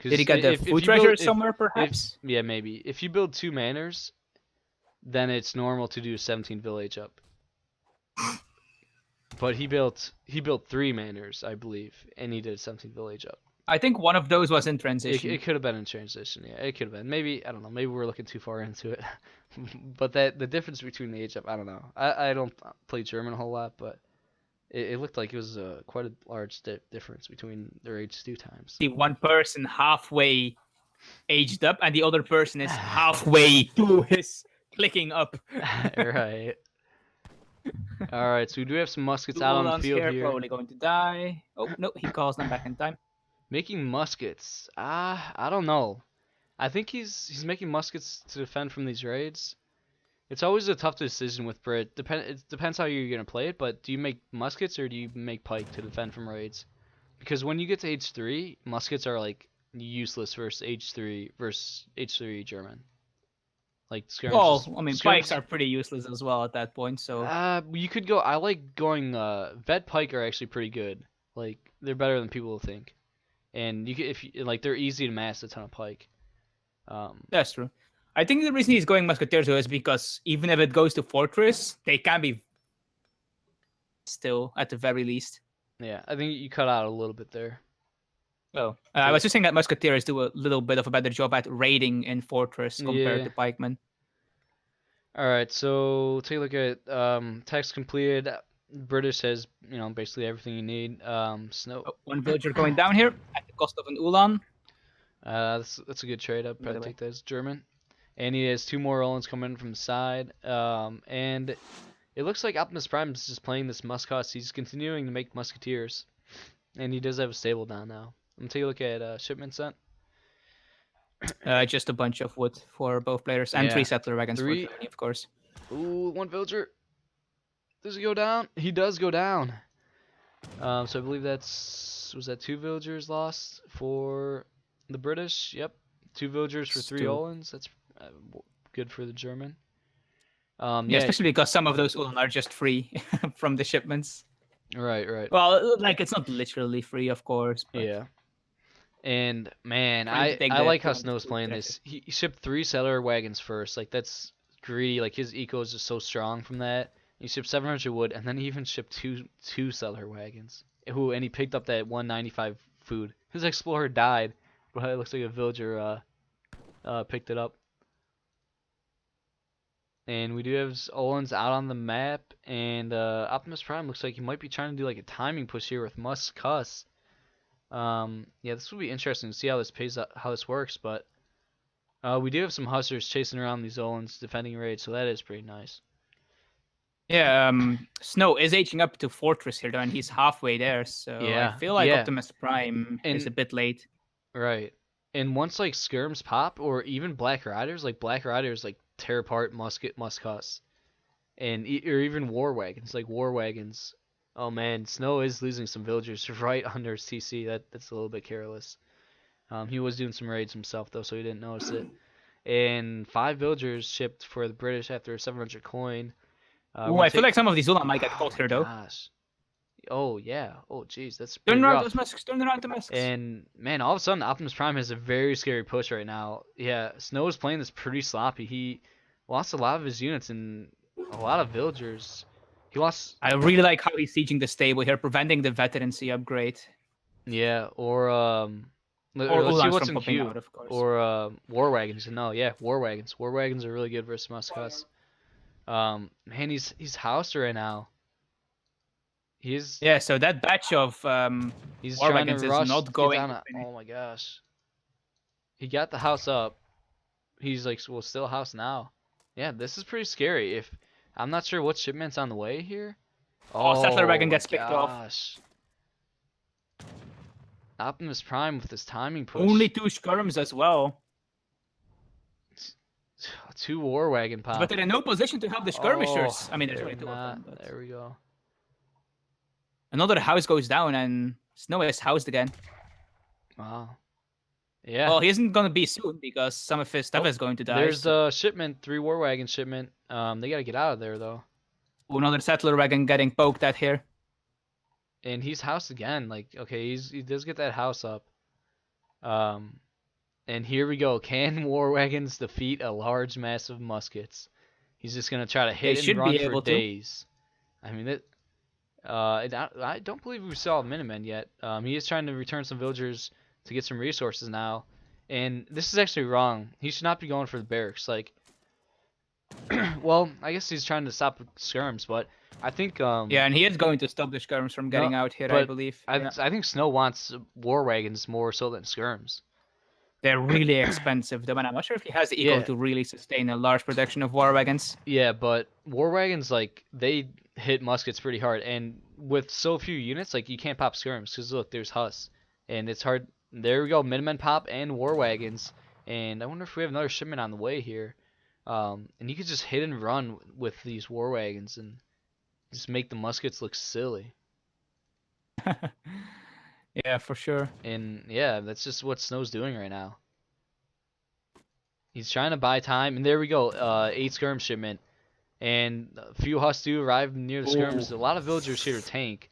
Did he get the food treasure somewhere, perhaps? Yeah, maybe. If you build 2 manors, then it's normal to do 17 age up. But he built 3 manors, I believe, and he did 17 age up. I think one of those was in transition. It could have been in transition, yeah. It could have been. Maybe, I don't know, maybe we're looking too far into it. But the difference between the age up, I don't know. I don't play German a whole lot, but it looked like it was quite a large difference between their age 2 times. See, one person halfway aged up, and the other person is halfway to his clicking up. Right. All right, so we do have some muskets out on the field here. Probably going to die. Oh no, he calls them back in time. Making muskets. I don't know. I think he's making muskets to defend from these raids. It's always a tough decision with Brit. It depends how you're gonna play it, but do you make muskets or do you make pike to defend from raids? Because when you get to age 3, muskets are like useless versus H3 German. Like skirmishes. Well, I mean, pikes are pretty useless as well at that point. So you could go. I like going. Vet pike are actually pretty good. Like they're better than people will think, and you can, like they're easy to mass a ton of pike. That's true. I think the reason he's going musketeers is because even if it goes to fortress, they can be still at the very least. Yeah, I think you cut out a little bit there. Oh, I was just saying that musketeers do a little bit of a better job at raiding in fortress compared to pikemen. All right, so take a look at text completed. British has basically everything you need. Snow. Oh, one villager going down here at the cost of an Ulan. That's a good trade. I'd probably take that as German. And he has 2 more Olans coming in from the side. And it looks like Optimus Prime is just playing this Muscus. He's continuing to make musketeers. And he does have a stable down now. I'm going to take a look at shipment sent. Just a bunch of wood for both players. And 3 settler wagons for Germany, of course. Ooh, 1 villager. Does he go down? He does go down. So I believe was that 2 villagers lost for the British? Yep. 2 villagers for 3 Olans. That's good for the German. Yeah, especially because some of those Ulan are just free from the shipments. Right. Well, like it's not literally free, of course. But... Yeah. And man, I like how Snow's playing this. He shipped 3 settler wagons first. Like that's greedy. Like his eco is just so strong from that. He shipped 700 wood, and then he even shipped two settler wagons. And he picked up that 195 food. His explorer died, but it looks like a villager picked it up. And we do have Olans out on the map, and Optimus Prime looks like he might be trying to do like a timing push here with Muscus. Yeah, this will be interesting to see how this pays out, how this works, but we do have some Hussars chasing around these Olans defending raids, so that is pretty nice. Yeah, Snow is aging up to Fortress here, though, and he's halfway there, so I feel like Optimus Prime is a bit late. Right. And once, like, skirms pop, or even Black Riders like, tear apart Muscus. and or even war wagons, like war wagons. Oh man, Snow is losing some villagers right under his TC. That's a little bit careless. He was doing some raids himself though, so he didn't notice it. And 5 villagers shipped for the British after a 700 coin. Ooh, I feel like some of these Ulan might get caught here though. Gosh. Oh yeah. Oh jeez, that's Turn pretty around rough. those masks. Turn around the masks. And man, all of a sudden Optimus Prime has a very scary push right now. Yeah, Snow is playing this pretty sloppy. He lost a lot of his units and a lot of villagers. He lost. I really like how he's sieging the stable here, preventing the veterancy upgrade. Yeah, or let's see Ulans what's from in popping queue. out, of course. Or war wagons. No, yeah, war wagons. War wagons are really good versus Muscuss. Man, he's housed right now. Yeah, so that batch of he's war trying wagons to is rush. not Get going. down oh my gosh. He got the house up. He's like, well, still house now. Yeah, this is pretty scary. If I'm not sure what shipment's on the way here. Oh, Settler wagon my gets picked off. gosh. Optimus Prime with his timing push. Only 2 skirms as well. 2 war wagon pop. But they're in no position to help the skirmishers. Oh, I mean, there's they're only 2 of them. But... There we go. Another house goes down, and Snow is housed again. Wow. Yeah. Well, he isn't going to be soon because some of his stuff is going to die. There's a shipment, 3 war wagon shipment. They gotta get out of there though. Another settler wagon getting poked at here. And he's housed again. Like, okay, he does get that house up. And here we go. Can war wagons defeat a large mass of muskets? He's just gonna try to hit and run for days. I mean, I don't believe we saw a Miniman yet. He is trying to return some villagers to get some resources now, and this is actually wrong. He should not be going for the barracks. Like, well, I guess he's trying to stop skirms, but I think yeah, and he is going to stop the skirms from getting out here, I believe. I think Snow wants war wagons more so than skirms. They're really expensive, though, and I'm not sure if he has the eco to really sustain a large production of war wagons. Yeah, but war wagons, like, they hit muskets pretty hard, and with so few units, like, you can't pop skirms, because look, there's Huss, and it's hard. There we go, Minutemen pop and war wagons, and I wonder if we have another shipment on the way here. And you could just hit and run with these war wagons and just make the muskets look silly. Yeah, for sure. And yeah, that's just what Snow's doing right now. He's trying to buy time, and there we go, 8 skirm shipment. And a few Huss do arrive near the skirms. A lot of villagers here to tank.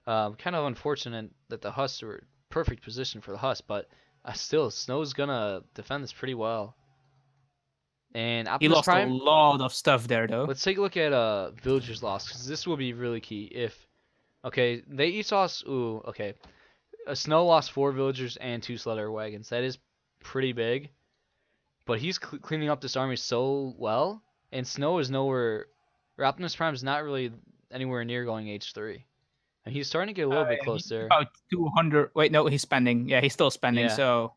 Kind of unfortunate that the Huss were perfect position for the Huss, but still, Snow's gonna defend this pretty well. And Optimus he lost Prime, a lot of stuff there, though. Let's take a look at villagers lost, because this will be really key. If okay, they each lost. Ooh, okay. Snow lost 4 villagers and 2 slaughter wagons. That is pretty big. But he's cleaning up this army so well, and Snow is nowhere. Or Optimus Prime is not really anywhere near going H3. And he's starting to get a little bit close there. About 200. Wait, no, he's spending. Yeah, he's still spending. Yeah. So.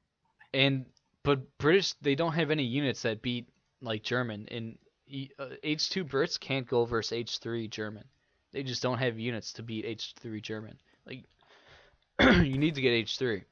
But British, they don't have any units that beat like German. And H2 Brits can't go versus H3 German. They just don't have units to beat H3 German. Like, you need to get H3.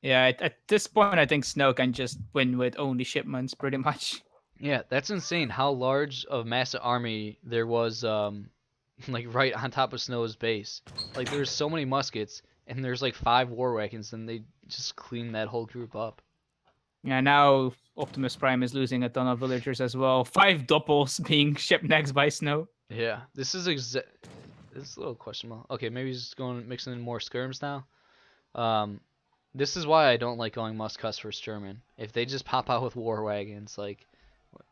Yeah, at this point, I think Snow can just win with only shipments, pretty much. Yeah, that's insane how large of massive army there was, like, right on top of Snow's base. Like, there's so many muskets, and there's, like, 5 war wagons, and they just clean that whole group up. Yeah, now Optimus Prime is losing a ton of villagers as well. 5 doppels being shipped next by Snow. Yeah, this is this is a little questionable. Okay, maybe he's mixing in more skirms now. This is why I don't like going Muscuss versus German. If they just pop out with war wagons, like,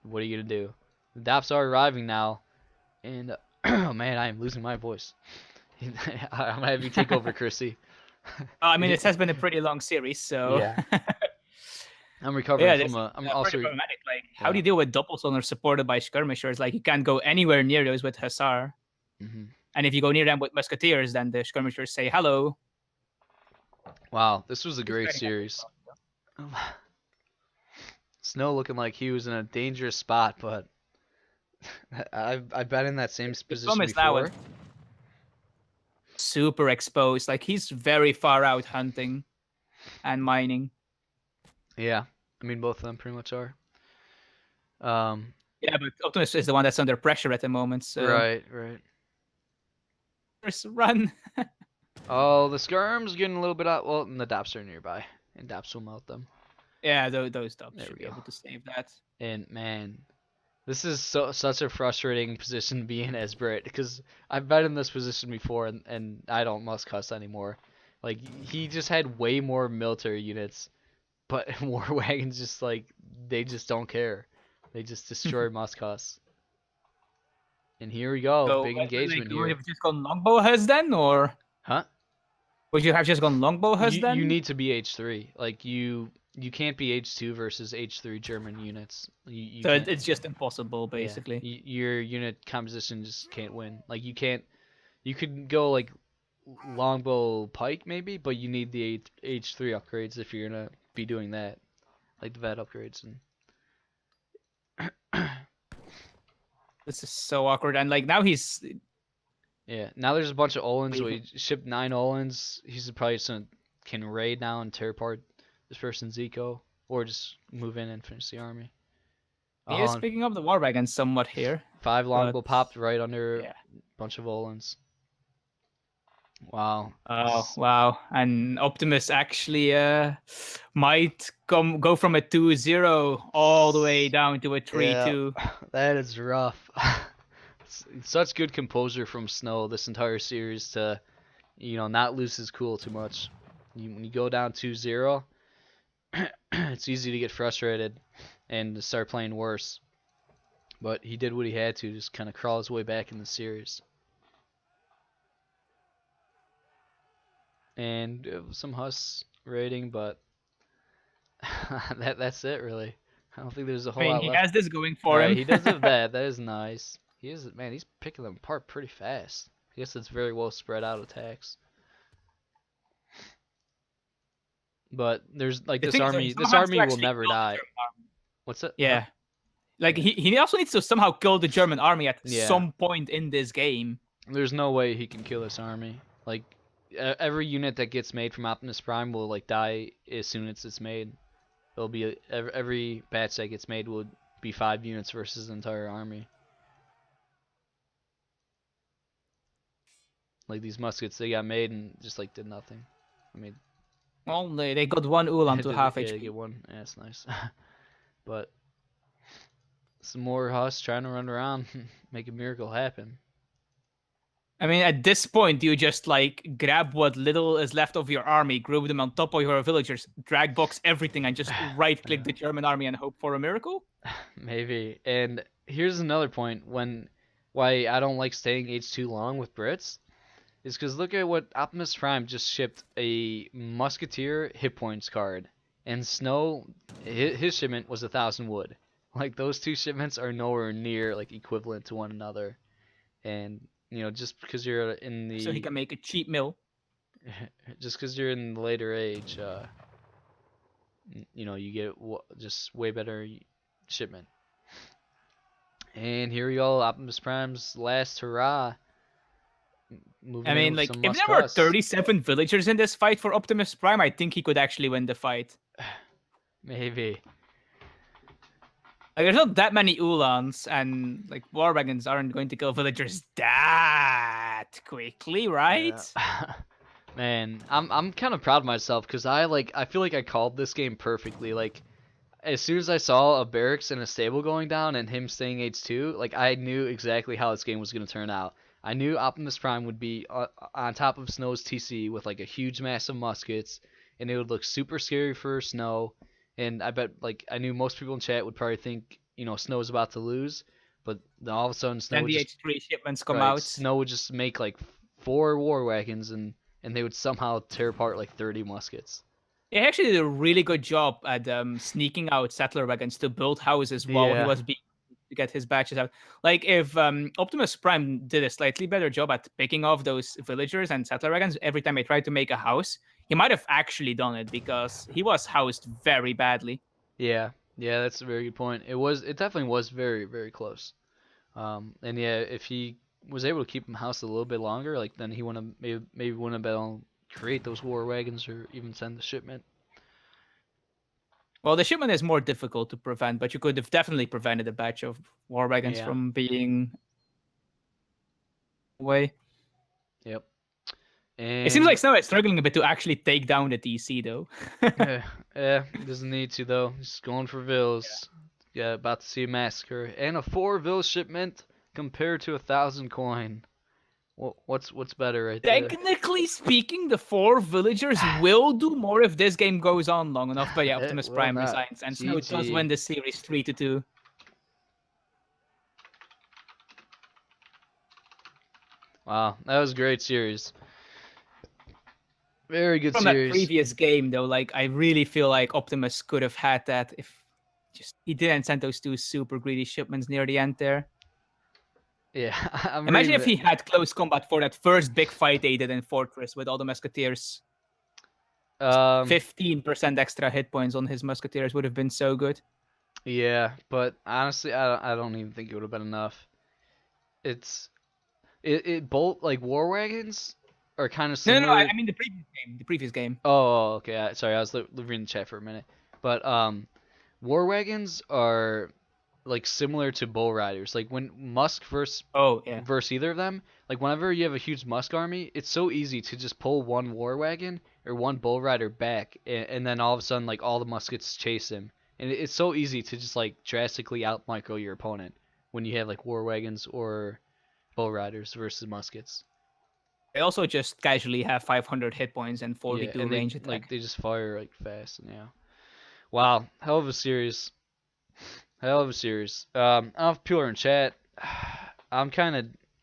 what are you gonna do? The DAPs are arriving now, and oh man, I am losing my voice. I'm gonna have you take over, Chrissy. I mean, it has been a pretty long series, so. Yeah. I'm recovering from I'm also problematic. Like, how do you deal with doppelstoner supported by skirmishers? Like, you can't go anywhere near those with Hussar. Mm-hmm. And if you go near them with musketeers, then the skirmishers say hello. Wow, this was a great series. Snow looking like he was in a dangerous spot, but I've been in that same position before. Super exposed. Like, he's very far out hunting and mining. Yeah, I mean, both of them pretty much are. Yeah, but Optimus is the one that's under pressure at the moment, so Right. first run. Oh, the skirm's getting a little bit out. Well, and the Daps are nearby, and Daps will melt them. Yeah, those dubs There should we be go. able to save that. And man, this is such a frustrating position to be in as Brit, because I've been in this position before, and I don't must cuss anymore. Like, he just had way more military units, but war wagons just like they just don't care. They just destroy must cuss. And here we go, So, big like, engagement would you here. have just gone longbow hus then, or Huh? would you have just gone longbow hus You then? need to be H3. Like you can't be H2 versus H3 German units. You So can't. it's just impossible, Yeah, basically. your unit composition just can't win. Like you can't. You could go like longbow pike maybe, but you need the H3 upgrades if you're gonna be doing that, like the VAD upgrades and. This is so awkward, and like now he's Yeah, now there's a bunch of Olins. So leaving. he shipped 9 Olins. He's probably just can raid now and tear apart this person's eco, or just move in and finish the army. He is Oh, and picking up the war wagon somewhat here, 5 but longbow popped right under a yeah. bunch of Olins. Wow. Oh wow! And Optimus actually might go from a 2-0 all the way down to a Yeah, 3-2. that is rough. Such good composure from Snow this entire series to, not lose his cool too much. When you go down 2-0, it's easy to get frustrated and to start playing worse. But he did what he had to, just kind of crawl his way back in the series. And some Huss rating, but that's it really. I don't think there's a I whole mean, lot he left. has this going for Right, him. he does have that. That is nice. Man, he's picking them apart pretty fast. I guess it's very well spread out attacks. But there's like The this thing is, though, he army. This somehow has to army will actually never kill the die. German army. What's it? Huh? Yeah, like Yeah. he also needs to somehow kill the German army at Yeah. some point in this game. There's no way he can kill this army. Like every unit that gets made from Optimus Prime will like die as soon as it's made. It'll be every batch that gets made will be 5 units versus the entire army. Like these muskets, they got made and just like did nothing. I mean, Well, they got one Ulan to half yeah, they HP. get one. Yeah, that's nice. But some more Huss trying to run around, make a miracle happen. I mean, at this point, you just like grab what little is left of your army, group them on top of your villagers, drag box everything, and just right click the German army and hope for a miracle? Maybe. And here's another point why I don't like staying H2 long with Brits is because look at what Optimus Prime just shipped, a Musketeer hit points card, and Snow his shipment was 1,000 wood. Like those two shipments are nowhere near like equivalent to one another, and just because you're in So he the can make a cheap mill. just because you're in the later age, you get just way better shipment. And here we go, Optimus Prime's last hurrah. Moving I in mean, with like, some if there were Muscuss. 37 villagers in this fight for Optimus Prime, I think he could actually win the fight. Maybe. Like, there's not that many Ulans, and like war wagons aren't going to kill villagers that quickly, right? Yeah. Man, I'm kind of proud of myself because I feel like I called this game perfectly. Like as soon as I saw a barracks and a stable going down and him staying H2, like I knew exactly how this game was going to turn out. I knew Optimus Prime would be on top of Snow's TC with like a huge mass of muskets, and it would look super scary for Snow. And I bet like I knew most people in chat would probably think Snow's about to lose, but then all of a sudden Snow Then would the just H3 shipments come right, out. Snow would just make like 4 war wagons and they would somehow tear apart like 30 muskets. He actually did a really good job at sneaking out settler wagons to build houses while he Yeah. was being to get his batches out. Like if Optimus Prime did a slightly better job at picking off those villagers and settler wagons every time they tried to make a house, he might have actually done it because he was housed very badly. Yeah. Yeah, that's a very good point. It definitely was very, very close. And yeah, if he was able to keep him housed a little bit longer, like then he wouldn't have maybe wouldn't have been able to create those war wagons or even send the shipment. Well, the shipment is more difficult to prevent, but you could have definitely prevented a batch of war wagons Yeah. from being away. Yep. It seems like And Snow is struggling a bit to actually take down the TC, though. doesn't need to though. Just going for vills. Yeah, about to see a massacre and a 4 vill shipment compared to 1,000 coin. What's better right there? Technically speaking, the 4 villagers will do more if this game goes on long enough. But yeah, It Optimus will Prime not. resigns, and Snow does GG. win the series 3-2. Wow, that was a great series. Very good From that series. previous game, though, like I really feel like Optimus could have had that if just he didn't send those 2 super greedy shipments near the end there. Yeah, I'm Imagine if reading he had close combat for that first big fight they did in Fortress with all the Musketeers. it. 15% extra hit points on his Musketeers would have been so good. Yeah, but honestly, I don't even think it would have been enough. It both like war wagons are kind of No, similar. I mean the previous game. The previous game. Oh, okay. Sorry, I was reading the chat for a minute. But war wagons are like similar to bull riders. Like when Musk Oh yeah. versus either of them, like whenever you have a huge Musk army, it's so easy to just pull one war wagon or one bull rider back, and then all of a sudden like all the muskets chase him, and it's so easy to just like drastically out micro your opponent when you have like war wagons or bull riders versus muskets. They also just casually have 500 hit points and Yeah, 42 and they range like attack. they just fire like fast. And yeah. Wow, hell of a series. Hell of a series. I don't know if people are in chat. I'm kind of